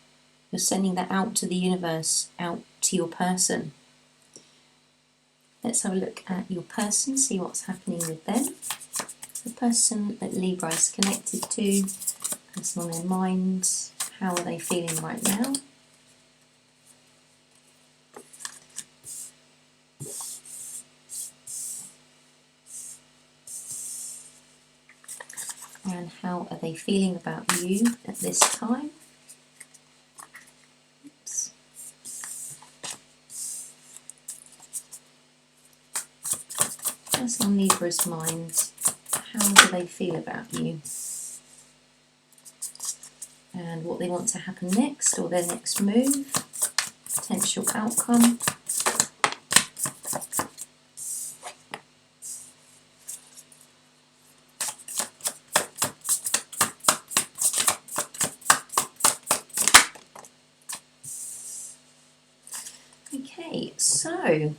You're sending that out to the universe, out to your person. Let's have a look at your person, see what's happening with them. The person that Libra is connected to, person on their mind, how are they feeling right now? And how are they feeling about you at this time? Oops. That's on Libra's mind. How do they feel about you? And what they want to happen next, or their next move, potential outcome. Okay, so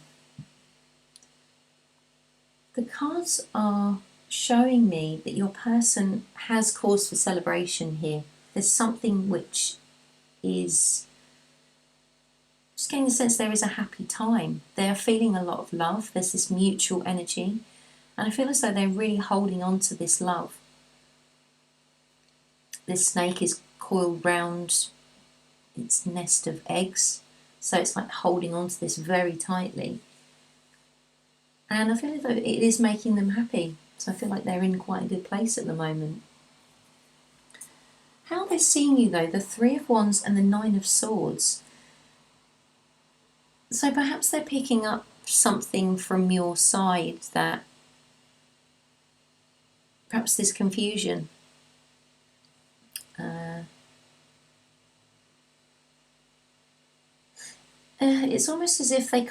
the cards are showing me that your person has cause for celebration here. There's something which is just getting the sense there is a happy time. They are feeling a lot of love. There's this mutual energy, and I feel as though they're really holding on to this love. This snake is coiled round its nest of eggs, so it's like holding on to this very tightly. And I feel as though it is making them happy. So I feel like they're in quite a good place at the moment. How they're seeing you though, the Three of Wands and the Nine of Swords. So perhaps they're picking up something from your side, that perhaps this confusion. It's almost as if they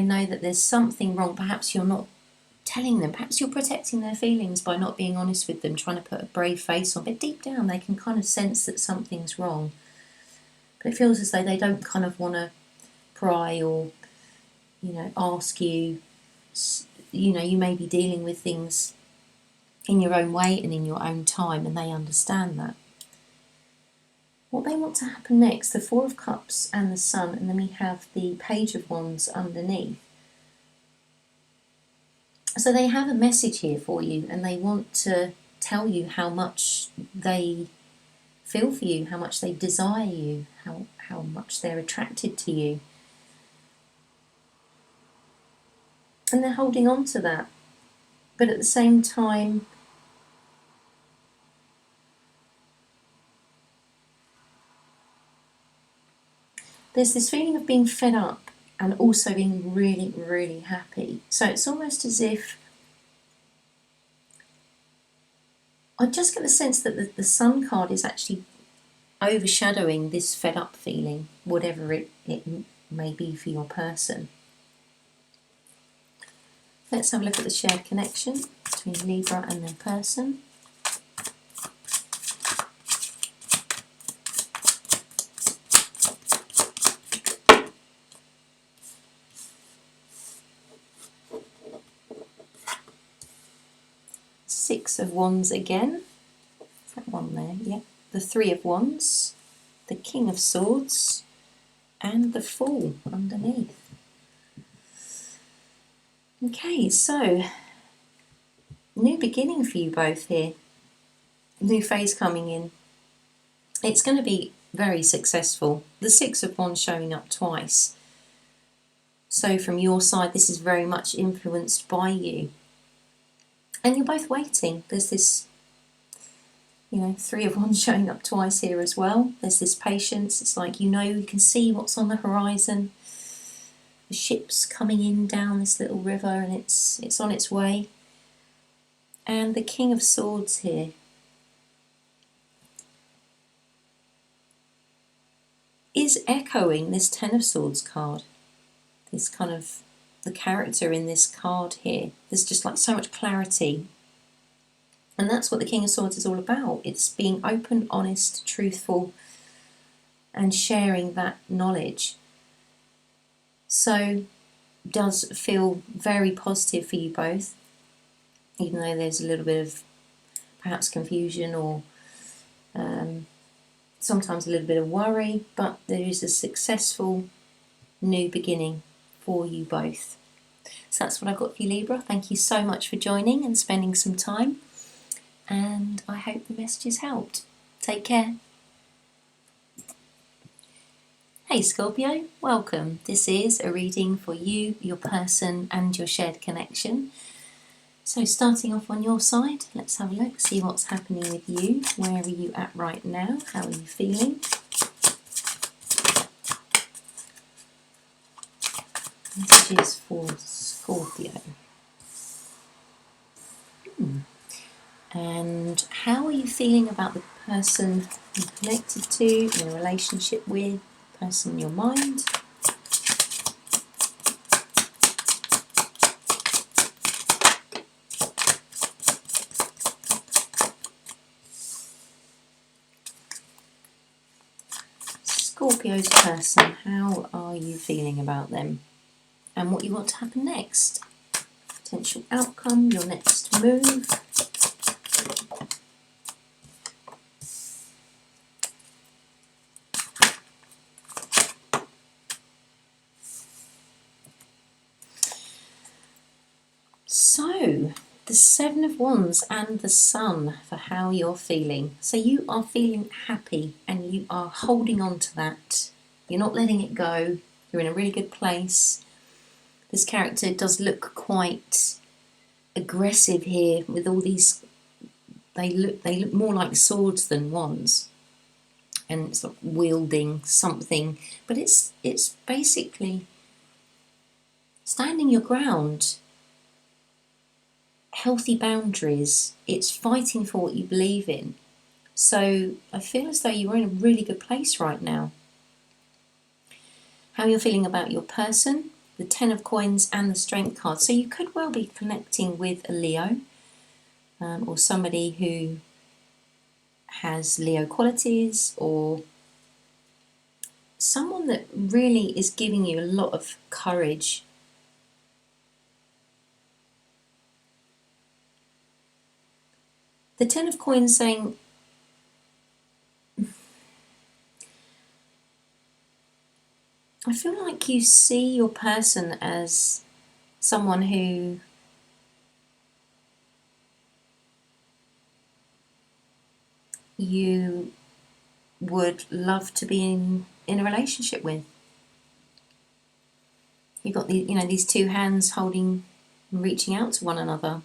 know that there's something wrong. Perhaps you're not telling them. Perhaps you're protecting their feelings by not being honest with them, trying to put a brave face on. But deep down, they can kind of sense that something's wrong. But it feels as though they don't kind of want to pry or, ask you. You may be dealing with things in your own way and in your own time, and they understand that. What they want to happen next, the Four of Cups and the Sun, and then we have the Page of Wands underneath. So they have a message here for you, and they want to tell you how much they feel for you, how much they desire you, how much they're attracted to you. And they're holding on to that. But at the same time, there's this feeling of being fed up and also being really, really happy. So it's almost as if I just get the sense that the Sun card is actually overshadowing this fed up feeling, whatever it may be for your person. Let's have a look at the shared connection between Libra and their person. Six of Wands again. Is that one there? Yeah. The Three of Wands, the King of Swords, and the Fool underneath. Okay, so new beginning for you both here. New phase coming in. It's going to be very successful. The Six of Wands showing up twice. So from your side, this is very much influenced by you. And you're both waiting. There's this You know, Three of Wands showing up twice here as well. There's this patience. It's like, you know, you can see what's on the horizon. The ship's coming in down this little river and it's on its way. And the King of Swords here. Is echoing this Ten of Swords card. This kind of, the character in this card here. There's just like so much clarity. And that's what the King of Swords is all about. It's being open, honest, truthful, and sharing that knowledge. So, does feel very positive for you both, even though there's a little bit of perhaps confusion or sometimes a little bit of worry, but there is a successful new beginning for you both. So that's what I've got for you, Libra. Thank you so much for joining and spending some time, and I hope the messages helped. Take care. Hey Scorpio, welcome. This is a reading for you, your person and your shared connection. So starting off on your side, let's have a look, see what's happening with you. Where are you at right now? How are you feeling? Messages for Scorpio. And how are you feeling about the person you're connected to, in a relationship with, person in your mind? Scorpio's person, how are you feeling about them? And what you want to happen next? Potential outcome, your next move. So, the Seven of Wands and the Sun for how you're feeling. So you are feeling happy and you are holding on to that. You're not letting it go. You're in a really good place. This character does look quite aggressive here with all these, they look more like swords than wands. And it's like wielding something, but it's basically standing your ground. Healthy boundaries, it's fighting for what you believe in. So I feel as though you're in a really good place right now. How you're feeling about your person, the Ten of Coins and the Strength card. So you could well be connecting with a Leo or somebody who has Leo qualities, or someone that really is giving you a lot of courage. The Ten of Coins saying, I feel like you see your person as someone who you would love to be in a relationship with. You've got these two hands holding and reaching out to one another.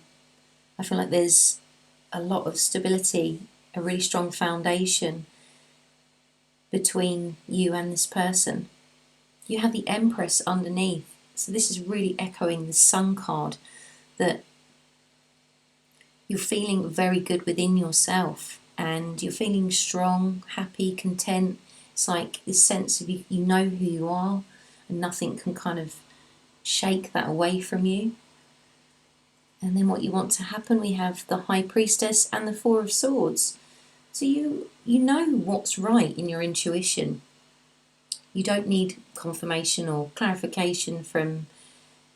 I feel like there's a lot of stability, a really strong foundation between you and this person. You have the Empress underneath, so this is really echoing the Sun card, that you're feeling very good within yourself and you're feeling strong, happy, content. It's like this sense of you know who you are and nothing can kind of shake that away from you. And then what you want to happen, we have the High Priestess and the Four of Swords. So you know what's right in your intuition. You don't need confirmation or clarification from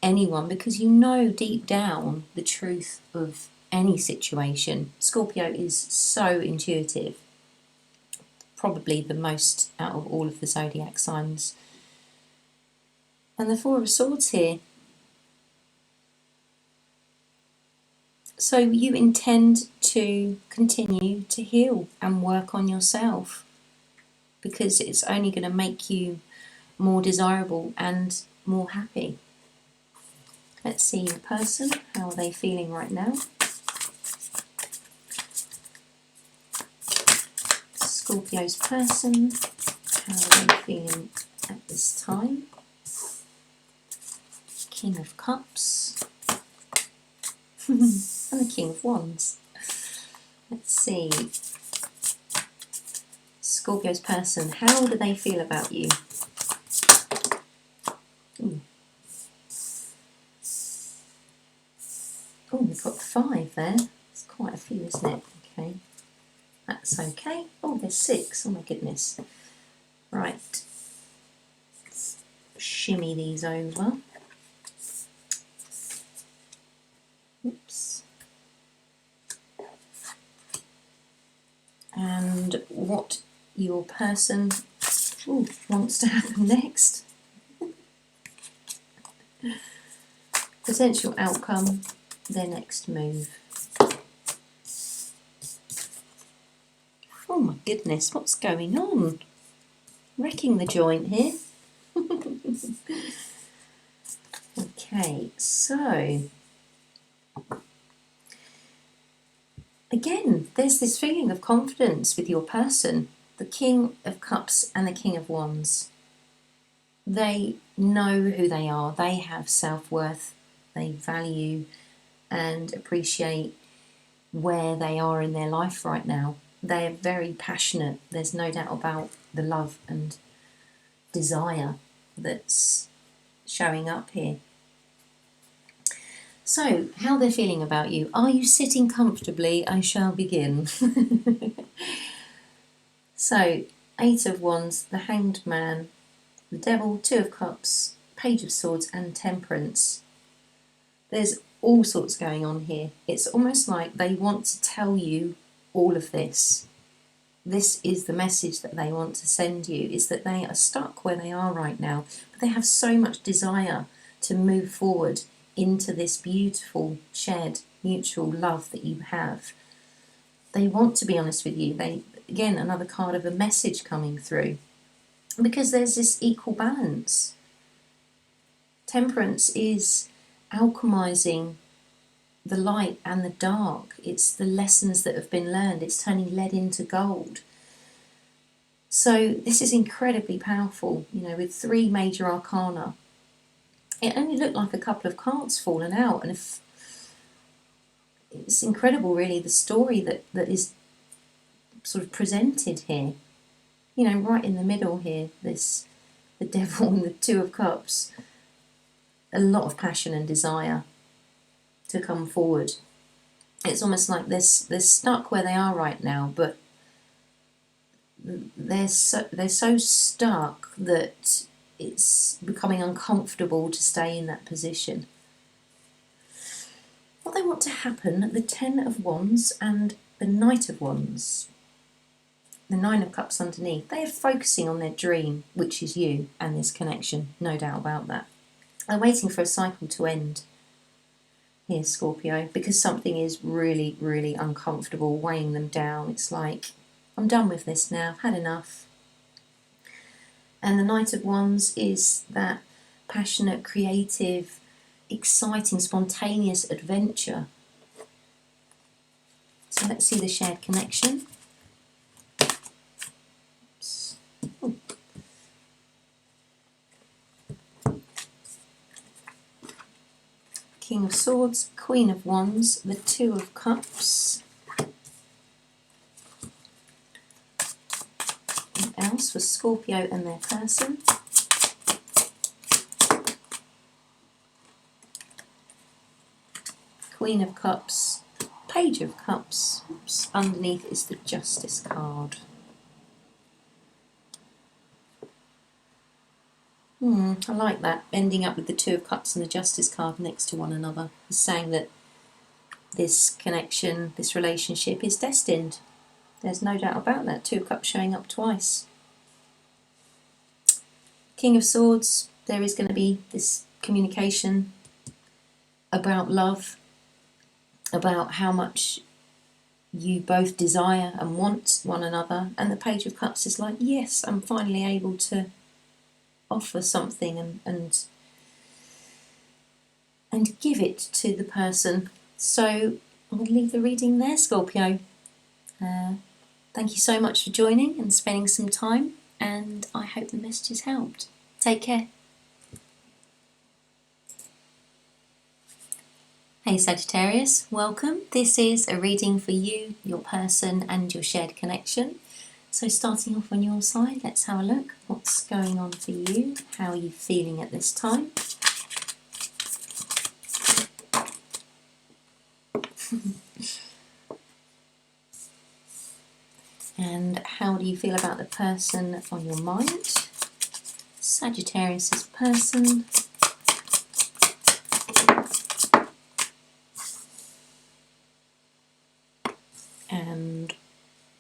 anyone because you know deep down the truth of any situation. Scorpio is so intuitive, probably the most out of all of the zodiac signs. And the Four of Swords here. So you intend to continue to heal and work on yourself because it's only going to make you more desirable and more happy. Let's see your person. How are they feeling right now? Scorpio's person. How are they feeling at this time? King of Cups. And the King of Wands. Let's see. Scorpio's person, how do they feel about you? Ooh. Oh, we've got 5 there. It's quite a few, isn't it? Okay. That's okay. Oh, there's 6. Oh my goodness. Right. Let's shimmy these over. Oops. And what your person wants to happen next. Potential outcome, their next move. Oh my goodness, what's going on? Wrecking the joint here. Okay, so again, there's this feeling of confidence with your person. The King of Cups and the King of Wands. They know who they are. They have self-worth. They value and appreciate where they are in their life right now. They are very passionate. There's no doubt about the love and desire that's showing up here. So, how they're feeling about you. Are you sitting comfortably? I shall begin. So, 8 of Wands, the Hanged Man, the Devil, 2 of Cups, Page of Swords and Temperance. There's all sorts going on here. It's almost like they want to tell you all of this. This is the message that they want to send you, is that they are stuck where they are right now, but they have so much desire to move forward into this beautiful shared mutual love that you have. They want to be honest with you. Again, another card of a message coming through, because there's this equal balance. Temperance is alchemizing the light and the dark. It's the lessons that have been learned. It's turning lead into gold. So this is incredibly powerful, with 3 major arcana. It only looked like a couple of cards fallen out, and it's incredible really the story that is sort of presented here. Right in the middle here, the Devil and the 2 of Cups. A lot of passion and desire to come forward. It's almost like they're stuck where they are right now, but they're so stuck that it's becoming uncomfortable to stay in that position. What they want to happen, the 10 of Wands and the Knight of Wands, the 9 of Cups underneath, they are focusing on their dream, which is you and this connection, no doubt about that. They're waiting for a cycle to end here, Scorpio, because something is really, really uncomfortable, weighing them down. It's like, I'm done with this now, I've had enough. And the Knight of Wands is that passionate, creative, exciting, spontaneous adventure. So let's see the shared connection. Oops. Ooh. King of Swords, Queen of Wands, the 2 of Cups. What else for Scorpio and their person? Queen of Cups, Page of Cups. Oops. Underneath is the Justice card. I like that, ending up with the 2 of Cups and the Justice card next to one another. It's saying that this connection, this relationship is destined. There's no doubt about that. 2 of Cups showing up twice. King of Swords, there is going to be this communication about love, about how much you both desire and want one another. And the Page of Cups is like, yes, I'm finally able to offer something and give it to the person. So I'm going to leave the reading there, Scorpio. Thank you so much for joining and spending some time, and I hope the message has helped. Take care. Hey Sagittarius, welcome. This is a reading for you, your person and your shared connection. So starting off on your side, let's have a look. What's going on for you? How are you feeling at this time? And how do you feel about the person on your mind? Sagittarius's person. And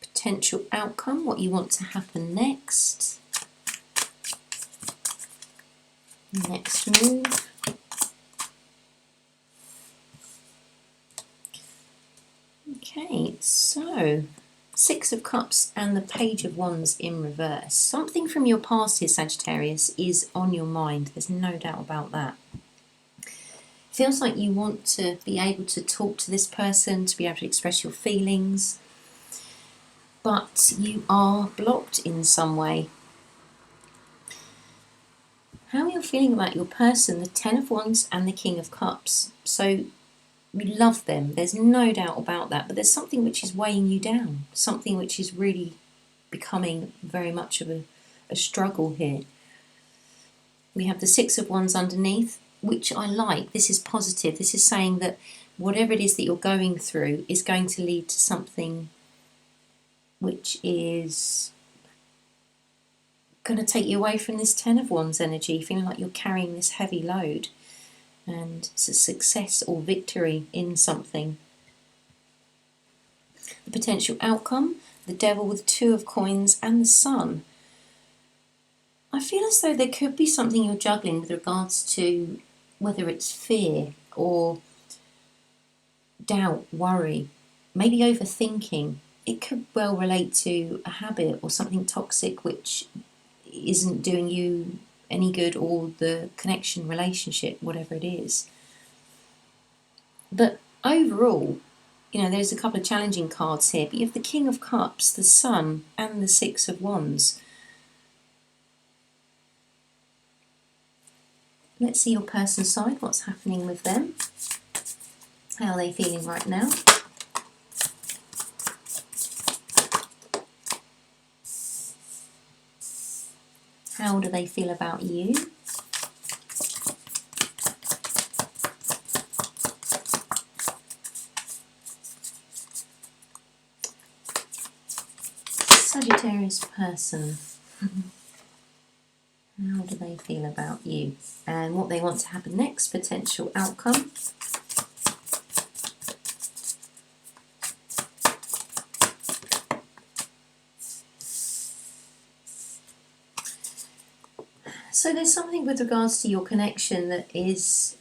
potential outcome, what you want to happen next. Next move. Okay, so Six of Cups and the Page of Wands in reverse. Something from your past here, Sagittarius, is on your mind. There's no doubt about that. Feels like you want to be able to talk to this person, to be able to express your feelings, but you are blocked in some way. How are you feeling about your person? The Ten of Wands and the King of Cups. So you love them, there's no doubt about that, but there's something which is weighing you down, something which is really becoming very much of a struggle here. We have the Six of Wands underneath, which I like. This is positive. This is saying that whatever it is that you're going through is going to lead to something which is going to take you away from this Ten of Wands energy, feeling like you're carrying this heavy load, and it's a success or victory in something. The potential outcome, the Devil with Two of Coins and the Sun. I feel as though there could be something you're juggling with regards to whether it's fear or doubt, worry, maybe overthinking. It could well relate to a habit or something toxic which isn't doing you any good, or the connection, relationship, whatever it is. But overall, you know, there's a couple of challenging cards here, but you have the King of Cups, the Sun and the Six of Wands. Let's see your person's side, what's happening with them. How are they feeling right now? How do they feel about you? Sagittarius person. How do they feel about you? And what they want to happen next, potential outcome. So there's something with regards to your connection that is,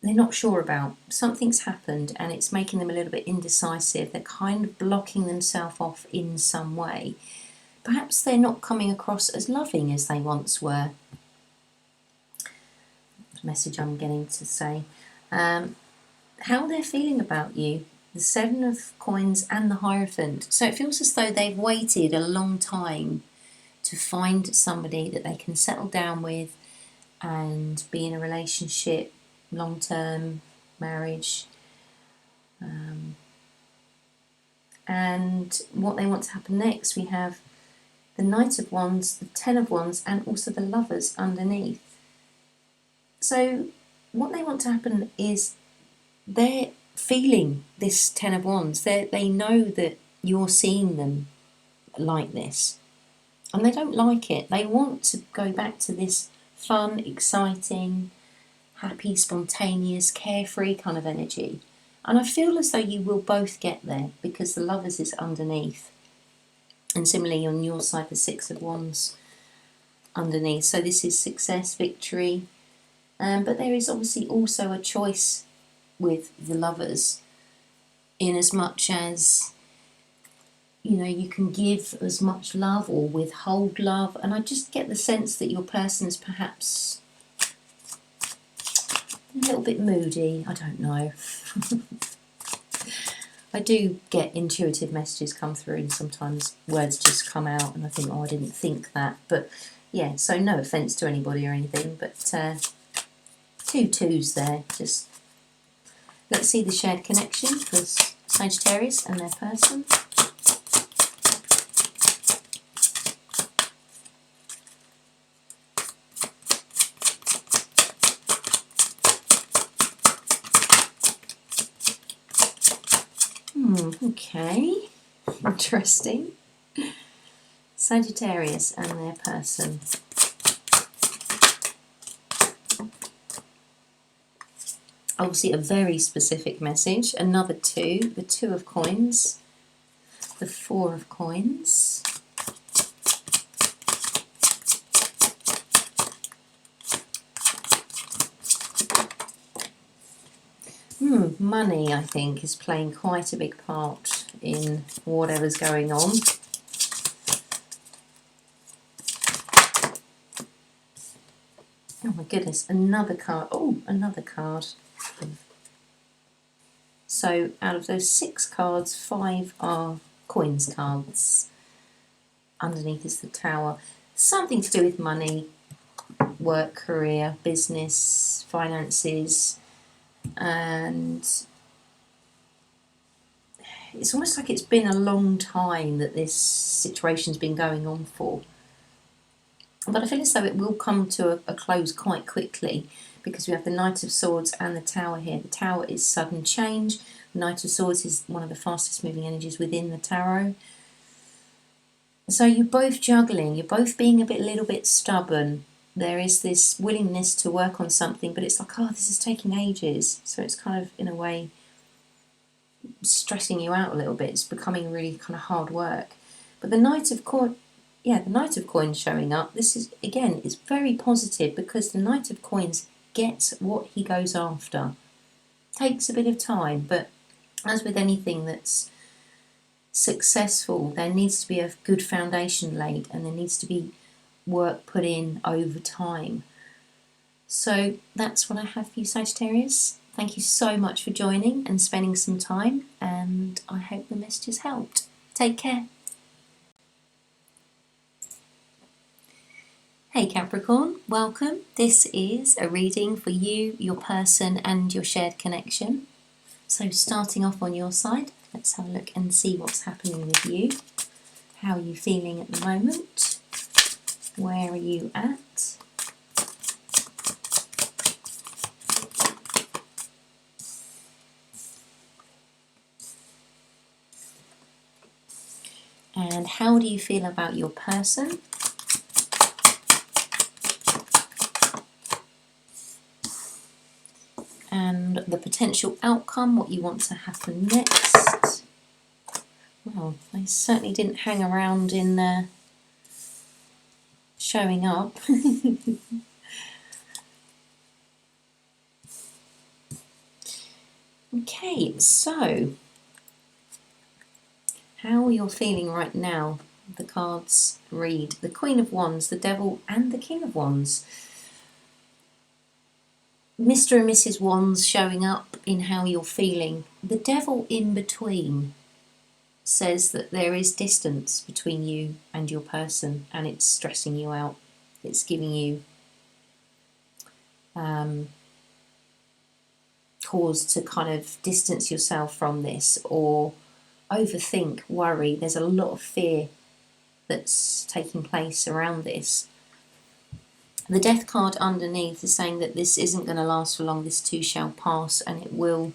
they're not sure about. Something's happened and it's making them a little bit indecisive. They're kind of blocking themselves off in some way. Perhaps they're not coming across as loving as they once were. The message I'm getting to say. How they're feeling about you. The Seven of Coins and the Hierophant. So it feels as though they've waited a long time to find somebody that they can settle down with and be in a relationship, long-term marriage. And what they want to happen next, we have the Knight of Wands, the Ten of Wands, and also the Lovers underneath. So what they want to happen is they're feeling this Ten of Wands. They know that you're seeing them like this, and they don't like it. They want to go back to this fun, exciting, happy, spontaneous, carefree kind of energy. And I feel as though you will both get there because the Lovers is underneath. And similarly on your side, the Six of Wands underneath. So this is success, victory. But there is obviously also a choice with the Lovers, in as much as, you know, you can give as much love or withhold love. And I just get the sense that your person's perhaps a little bit moody. I don't know. I do get intuitive messages come through, and sometimes words just come out and I think, oh, I didn't think that. But yeah, so no offence to anybody or anything, but 2 twos there. Just let's see the shared connection for Sagittarius and their person. Okay, interesting. Sagittarius and their person. Obviously a very specific message. Another 2, the 2 of coins, the 4 of coins. Money, I think, is playing quite a big part in whatever's going on. Oh my goodness, another card. Oh, another card. So out of those 6 cards, 5 are coins cards. Underneath is the Tower. Something to do with money, work, career, business, finances. And it's almost like it's been a long time that this situation's been going on for. But I feel as though it will come to a close quite quickly, because we have the Knight of Swords and the Tower here. The Tower is sudden change. The Knight of Swords is one of the fastest moving energies within the tarot. So you're both juggling, you're both being a little bit stubborn. There is this willingness to work on something, but it's like, oh, this is taking ages. So it's kind of, in a way, stressing you out a little bit. It's becoming really kind of hard work. But the Knight of Coins showing up, this is, again, it's very positive, because the Knight of Coins gets what he goes after. Takes a bit of time, but as with anything that's successful, there needs to be a good foundation laid, and there needs to be work put in over time. So that's what I have for you, Sagittarius. Thank you so much for joining and spending some time, and I hope the messages helped. Take care. Hey Capricorn, welcome. This is a reading for you, your person and your shared connection. So starting off on your side, let's have a look and see what's happening with you. How are you feeling at the moment? Where are you at? And how do you feel about your person? And the potential outcome, what you want to happen next. Well, they certainly didn't hang around in there showing up. Okay, so how you're feeling right now. The cards read the Queen of Wands, the Devil and the King of Wands. Mr. and Mrs. Wands showing up in how you're feeling. The Devil in between says that there is distance between you and your person, and it's stressing you out. It's giving you cause to kind of distance yourself from this, or overthink, worry. There's a lot of fear that's taking place around this. The Death card underneath is saying that this isn't going to last for long. This too shall pass, and it will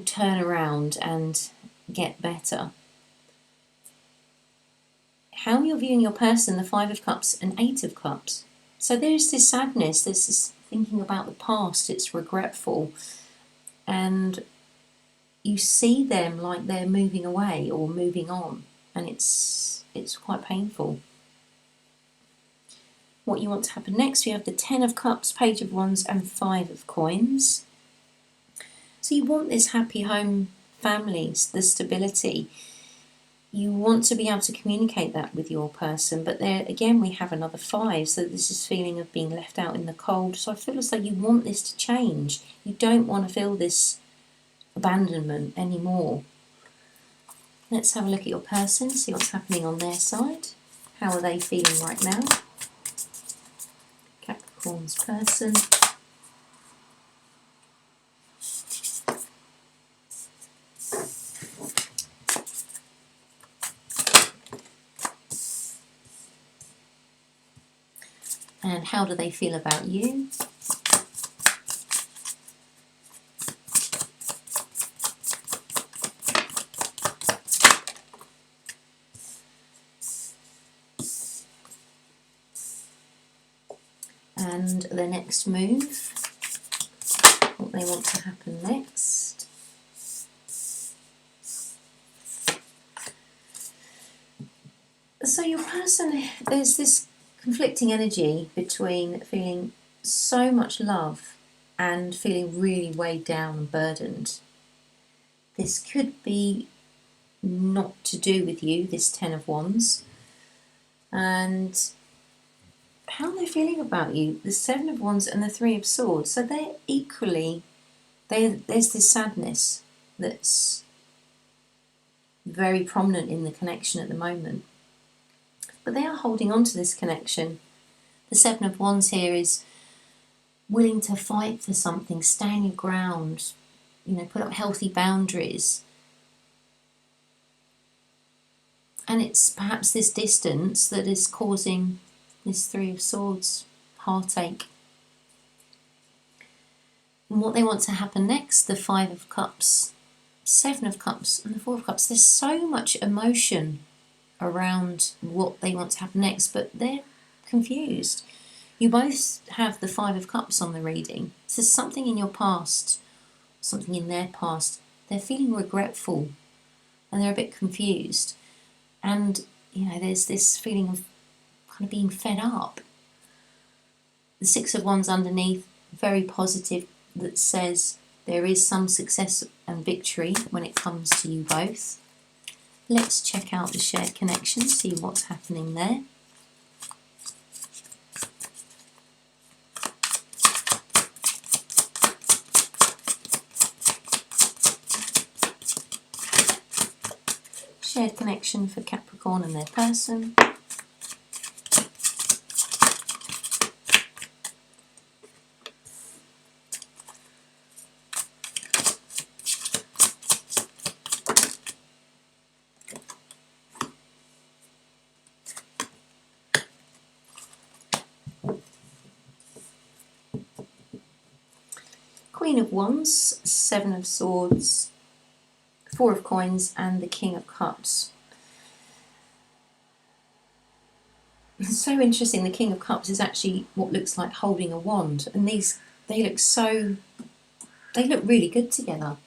turn around and get better. How you're viewing your person, the 5 of Cups and 8 of Cups. So there's this sadness, there's this thinking about the past, it's regretful, and you see them like they're moving away or moving on, and it's quite painful. What you want to happen next, we have the 10 of Cups, Page of Wands and 5 of Coins. So you want this happy home family, the stability. You want to be able to communicate that with your person, but there again we have another 5, so this is feeling of being left out in the cold. So I feel as though you want this to change. You don't want to feel this abandonment anymore. Let's have a look at your person, see what's happening on their side. How are they feeling right now? Capricorn's person. And how do they feel about you? And the next move, what they want to happen next. So your person, there's this conflicting energy between feeling so much love and feeling really weighed down and burdened. This could be not to do with you, this Ten of Wands. And how are they feeling about you? The Seven of Wands and the Three of Swords. So they're equally, there's this sadness that's very prominent in the connection at the moment. But they are holding on to this connection. The Seven of Wands here is willing to fight for something, stand your ground, put up healthy boundaries. And it's perhaps this distance that is causing this Three of Swords heartache. And what they want to happen next, the Five of Cups, Seven of Cups and the Four of Cups. There's so much emotion around what they want to happen next, but they're confused. You both have the Five of Cups on the reading. So there's something in your past, something in their past. They're feeling regretful and they're a bit confused. And, there's this feeling of kind of being fed up. The Six of Wands underneath, very positive, that says there is some success and victory when it comes to you both. Let's check out the shared connection, see what's happening there. Shared connection for Capricorn and their person. Queen of Wands, Seven of Swords, Four of Coins and the King of Cups. It's so interesting, the King of Cups is actually what looks like holding a wand, and they look really good together.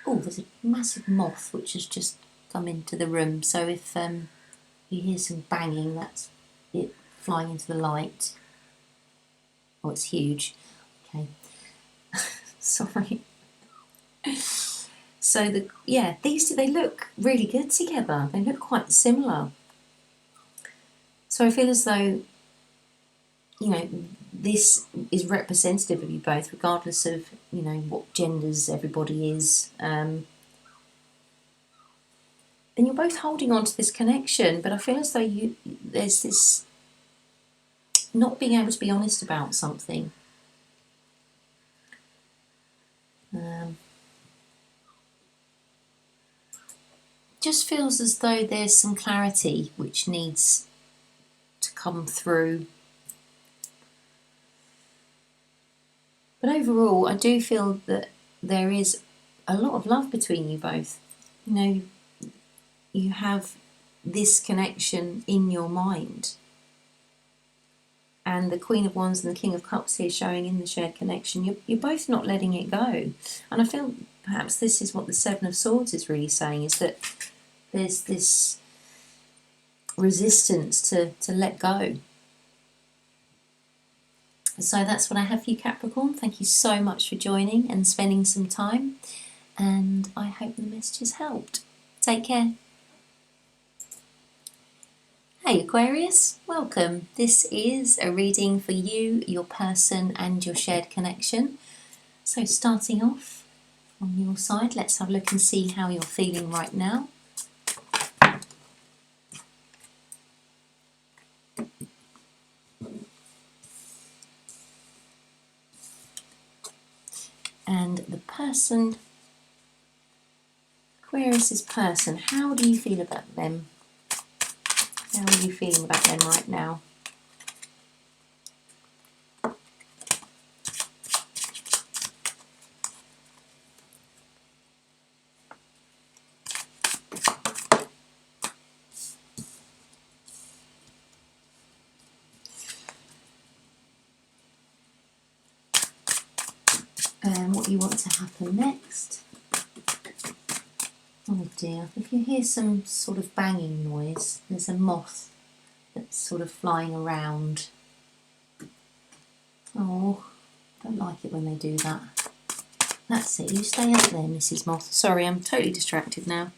Oh, there's a massive moth which has just come into the room, so if you hear some banging, that's it flying into the light. Oh, it's huge. Okay. Sorry. So these two, they look really good together. They look quite similar. So I feel as though, this is representative of you both, regardless of, what genders everybody is. And you're both holding on to this connection, but I feel as though there's this not being able to be honest about something. Just feels as though there's some clarity which needs to come through. But overall, I do feel that there is a lot of love between you both. You have this connection in your mind. And the Queen of Wands and the King of Cups here showing in the shared connection. You're both not letting it go. And I feel perhaps this is what the Seven of Swords is really saying, is that there's this resistance to let go. So that's what I have for you, Capricorn. Thank you so much for joining and spending some time. And I hope the messages helped. Take care. Hey Aquarius, welcome. This is a reading for you, your person and your shared connection. So starting off, on your side. Let's have a look and see how you're feeling right now. And the person, Aquarius's person, how do you feel about them? How are you feeling about them right now? And what you want to happen next. Oh dear, if you hear some sort of banging noise, there's a moth that's sort of flying around. Oh, don't like it when they do that. That's it, you stay up there, Mrs. Moth. Sorry, I'm totally distracted now.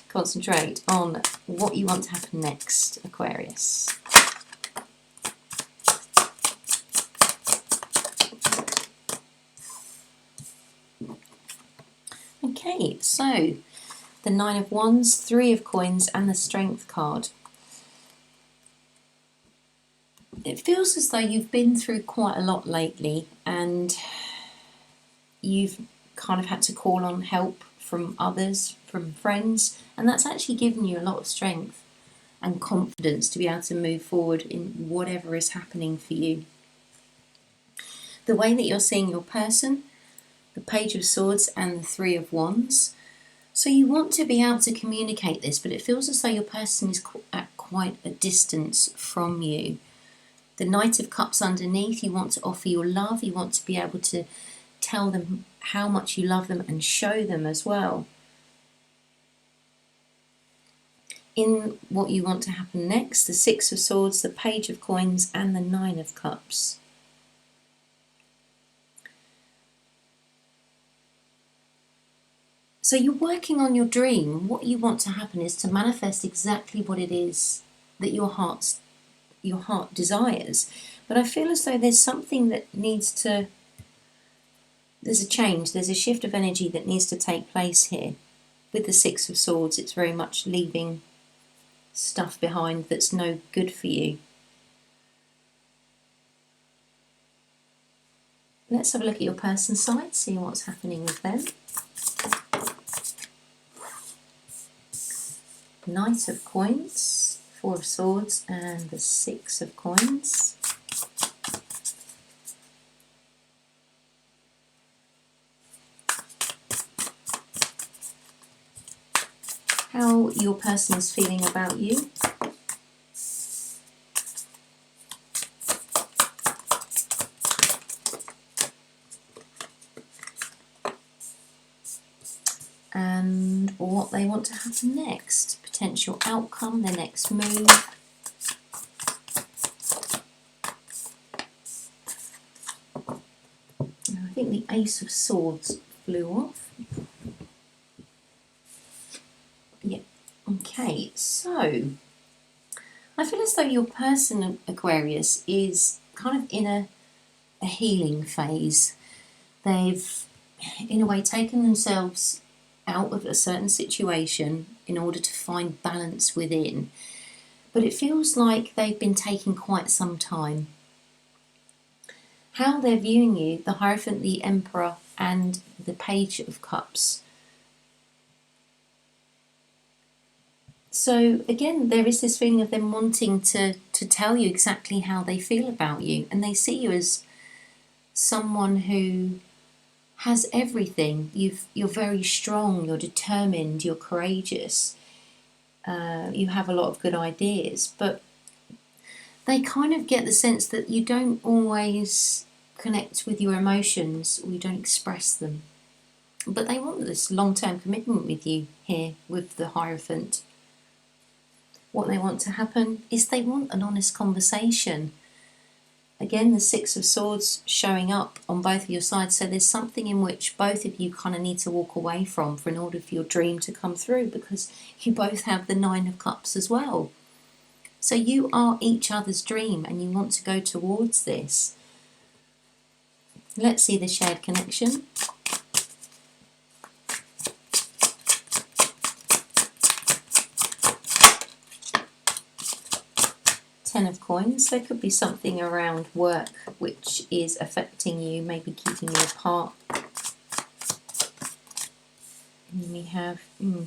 Concentrate on what you want to happen next, Aquarius. Okay, so the Nine of Wands, Three of Coins and the Strength card. It feels as though you've been through quite a lot lately and you've kind of had to call on help from others, from friends, and that's actually given you a lot of strength and confidence to be able to move forward in whatever is happening for you. The way that you're seeing your person, the Page of Swords and the Three of Wands. So you want to be able to communicate this, but it feels as though your person is at quite a distance from you. The Knight of Cups underneath, you want to offer your love, you want to be able to tell them how much you love them and show them as well. In what you want to happen next, the Six of Swords, the Page of Coins and the Nine of Cups. So you're working on your dream. What you want to happen is to manifest exactly what it is that your heart desires. But I feel as though there's something that needs to, there's a change, there's a shift of energy that needs to take place here. With the Six of Swords, it's very much leaving stuff behind that's no good for you. Let's have a look at your person's side, see what's happening with them. Knight of Coins, Four of Swords and the Six of Coins. How your person is feeling about you. And what they want to happen next. Potential outcome, their next move. Now, I think the Ace of Swords flew off. Yeah, okay, so I feel as though your person, Aquarius, is kind of in a healing phase. They've, in a way, taken themselves out of a certain situation in order to find balance within. But it feels like they've been taking quite some time. How they're viewing you, the Hierophant, the Emperor and the Page of Cups. So again, there is this feeling of them wanting to tell you exactly how they feel about you, and they see you as someone who has everything. You're very strong, you're determined, you're courageous, you have a lot of good ideas, but they kind of get the sense that you don't always connect with your emotions or you don't express them. But they want this long-term commitment with you here with the Hierophant. What they want to happen is they want an honest conversation. Again, the Six of Swords showing up on both of your sides, so there's something in which both of you kind of need to walk away from for in order for your dream to come through, because you both have the Nine of Cups as well. So you are each other's dream and you want to go towards this. Let's see the shared connection. Ten of Coins. There could be something around work which is affecting you, maybe keeping you apart. And we have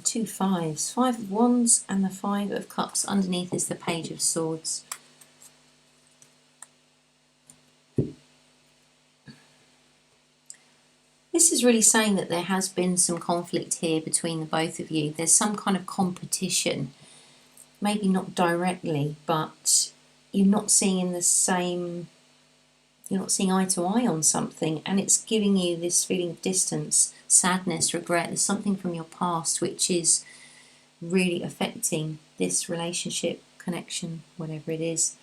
two fives. Five of Wands and the Five of Cups. Underneath is the Page of Swords. This is really saying that there has been some conflict here between the both of you. There's some kind of competition. Maybe not directly, but you're not seeing in the same, you're not seeing eye to eye on something, and it's giving you this feeling of distance, sadness, regret. There's something from your past which is really affecting this relationship, connection, whatever it is.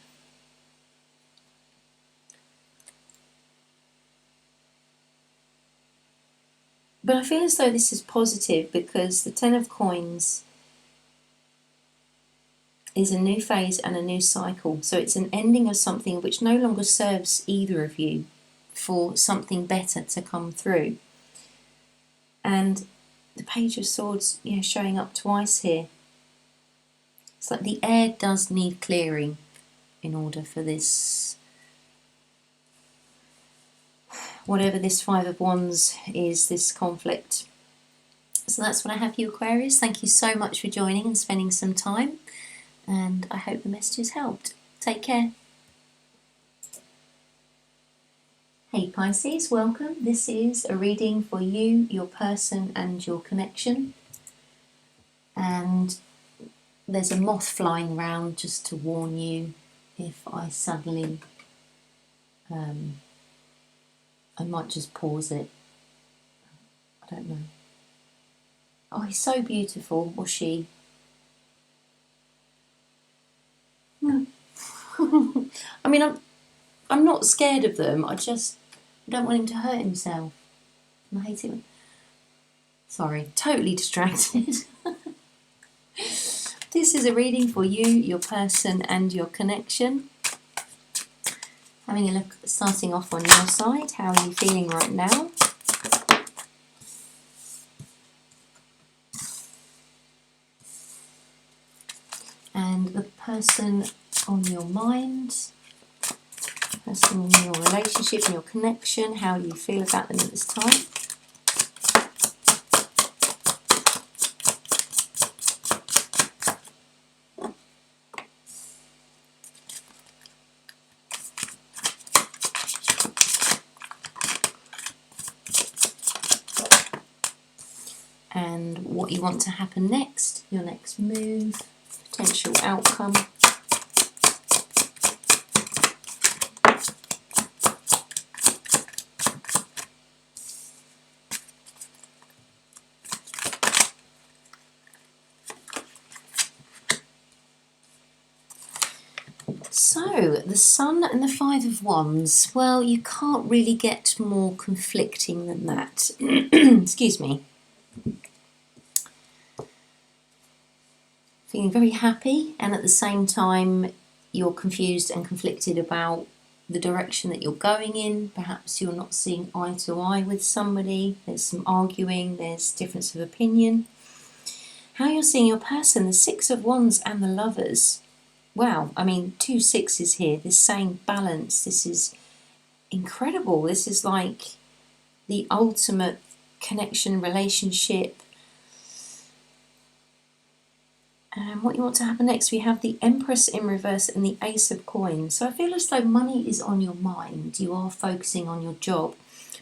But I feel as though this is positive because the Ten of Coins is a new phase and a new cycle. So it's an ending of something which no longer serves either of you for something better to come through. And the Page of Swords, you know, showing up twice here. It's like the air does need clearing in order for this, whatever this Five of Wands is, this conflict. So that's what I have for you, Aquarius. Thank you so much for joining and spending some time. And I hope the messages helped. Take care. Hey Pisces, welcome. This is a reading for you, your person and your connection. And there's a moth flying around just to warn you if I suddenly, I might just pause it. I don't know. Oh, he's so beautiful, or she. I mean, I'm not scared of them. I don't want him to hurt himself. I hate him. Sorry, totally distracted. This is a reading for you, your person and your connection. Having a look, starting off on your side. How are you feeling right now? And the person on your mind, person in your relationship and your connection, how do you feel about them at this time? And what you want to happen next, your next move, potential outcome. So, the Sun and the Five of Wands. Well, you can't really get more conflicting than that. Excuse me. Feeling very happy, and at the same time you're confused and conflicted about the direction that you're going in. Perhaps you're not seeing eye to eye with somebody. There's some arguing, there's difference of opinion. How you're seeing your person, the Six of Wands and the Lovers. Wow, I mean, 2 sixes here, this saying balance. This is incredible. This is like the ultimate connection, relationship. And what you want to happen next, we have the Empress in reverse and the Ace of Coins. So I feel as though money is on your mind. You are focusing on your job.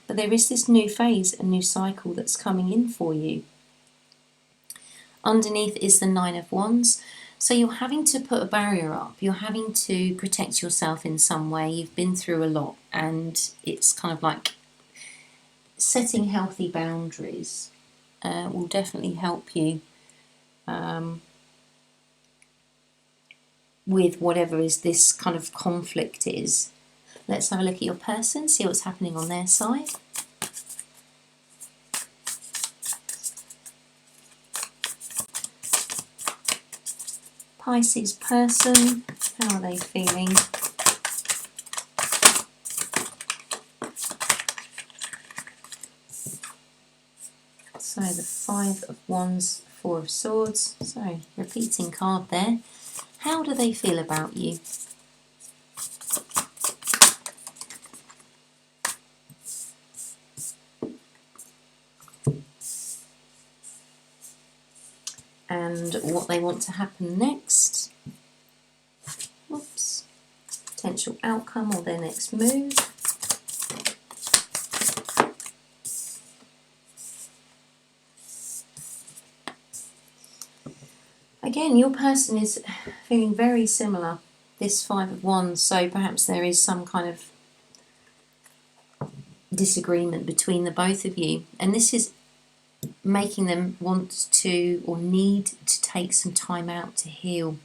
But there is this new phase, a new cycle that's coming in for you. Underneath is the Nine of Wands. So you're having to put a barrier up. You're having to protect yourself in some way. You've been through a lot. And it's kind of like setting healthy boundaries will definitely help you. With whatever is this kind of conflict is. Let's have a look at your person, see what's happening on their side. Pisces person, how are they feeling? So the Five of Wands, Four of Swords. So repeating card there. How do they feel about you? And what they want to happen next. Oops. Potential outcome or their next move. Again, your person is feeling very similar, this Five of Wands, so perhaps there is some kind of disagreement between the both of you, and this is making them want to or need to take some time out to heal.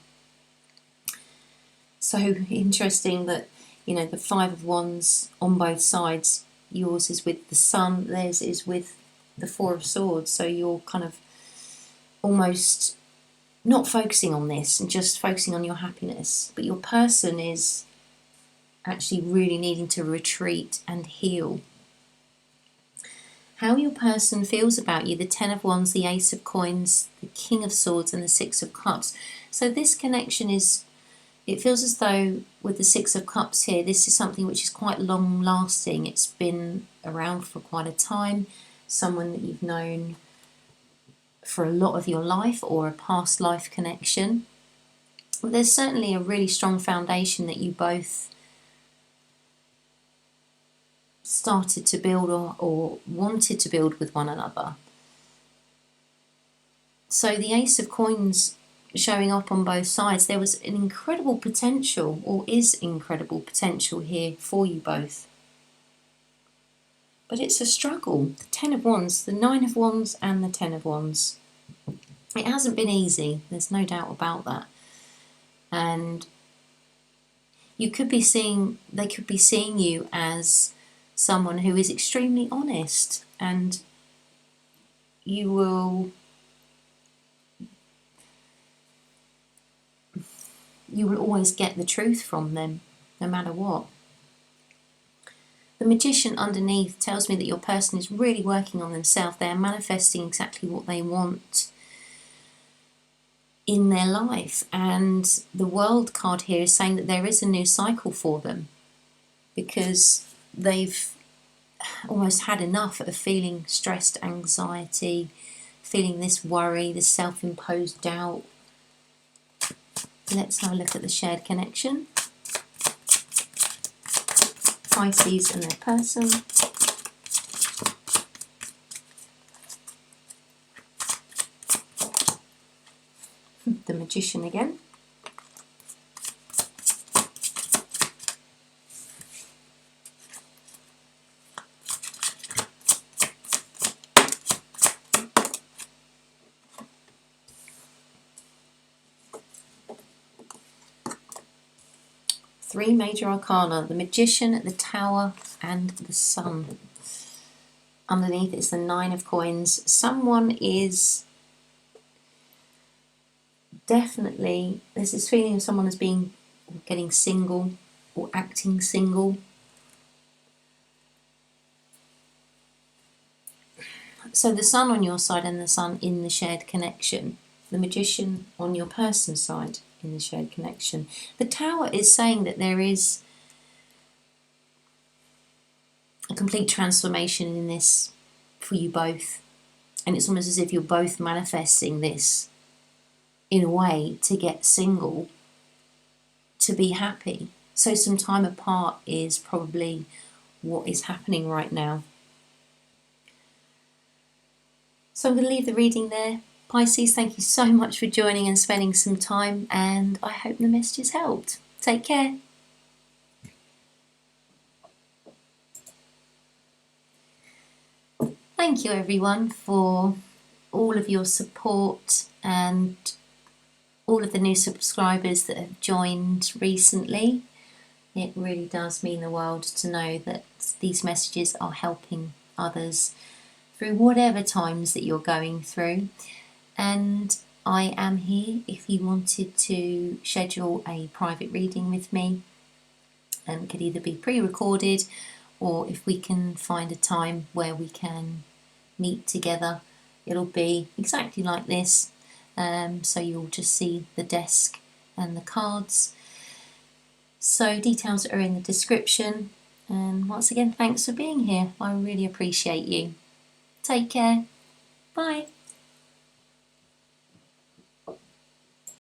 So interesting that, you know, the Five of Wands on both sides, yours is with the Sun, theirs is with the Four of Swords, so you're kind of almost not focusing on this and just focusing on your happiness, but your person is actually really needing to retreat and heal. How your person feels about you, the Ten of Wands, the Ace of Coins, the King of Swords and the Six of Cups. So this connection is, it feels as though with the Six of Cups here, this is something which is quite long lasting. It's been around for quite a time, someone that you've known for a lot of your life or a past life connection. There's certainly a really strong foundation that you both started to build or wanted to build with one another. So the Ace of Coins showing up on both sides, there was an incredible potential, or is incredible potential here for you both. But it's a struggle. The Ten of Wands, the Nine of Wands and the Ten of Wands. It hasn't been easy, there's no doubt about that. And you could be seeing, they could be seeing you as someone who is extremely honest, and you will always get the truth from them, no matter what. The Magician underneath tells me that your person is really working on themselves. They are manifesting exactly what they want in their life. And the World card here is saying that there is a new cycle for them, because they've almost had enough of feeling stressed, anxiety, feeling this worry, this self-imposed doubt. Let's have a look at the shared connection. Pisces and their person. The Magician again. Three major arcana, the Magician, the Tower and the Sun. Underneath it's the Nine of Coins. Someone is definitely, there's this feeling of someone as being, getting single or acting single. So the Sun on your side and the Sun in the shared connection. The Magician on your person's side in the shared connection. The Tower is saying that there is a complete transformation in this for you both, and it's almost as if you're both manifesting this in a way to get single, to be happy. So some time apart is probably what is happening right now. So I'm going to leave the reading there. Pisces, thank you so much for joining and spending some time, and I hope the messages helped. Take care. Thank you everyone for all of your support and all of the new subscribers that have joined recently. It really does mean the world to know that these messages are helping others through whatever times that you're going through. And I am here if you wanted to schedule a private reading with me. It could either be pre-recorded, or if we can find a time where we can meet together it'll be exactly like this. So you'll just see the desk and the cards. So details are in the description. And once again, thanks for being here. I really appreciate you. Take care. Bye.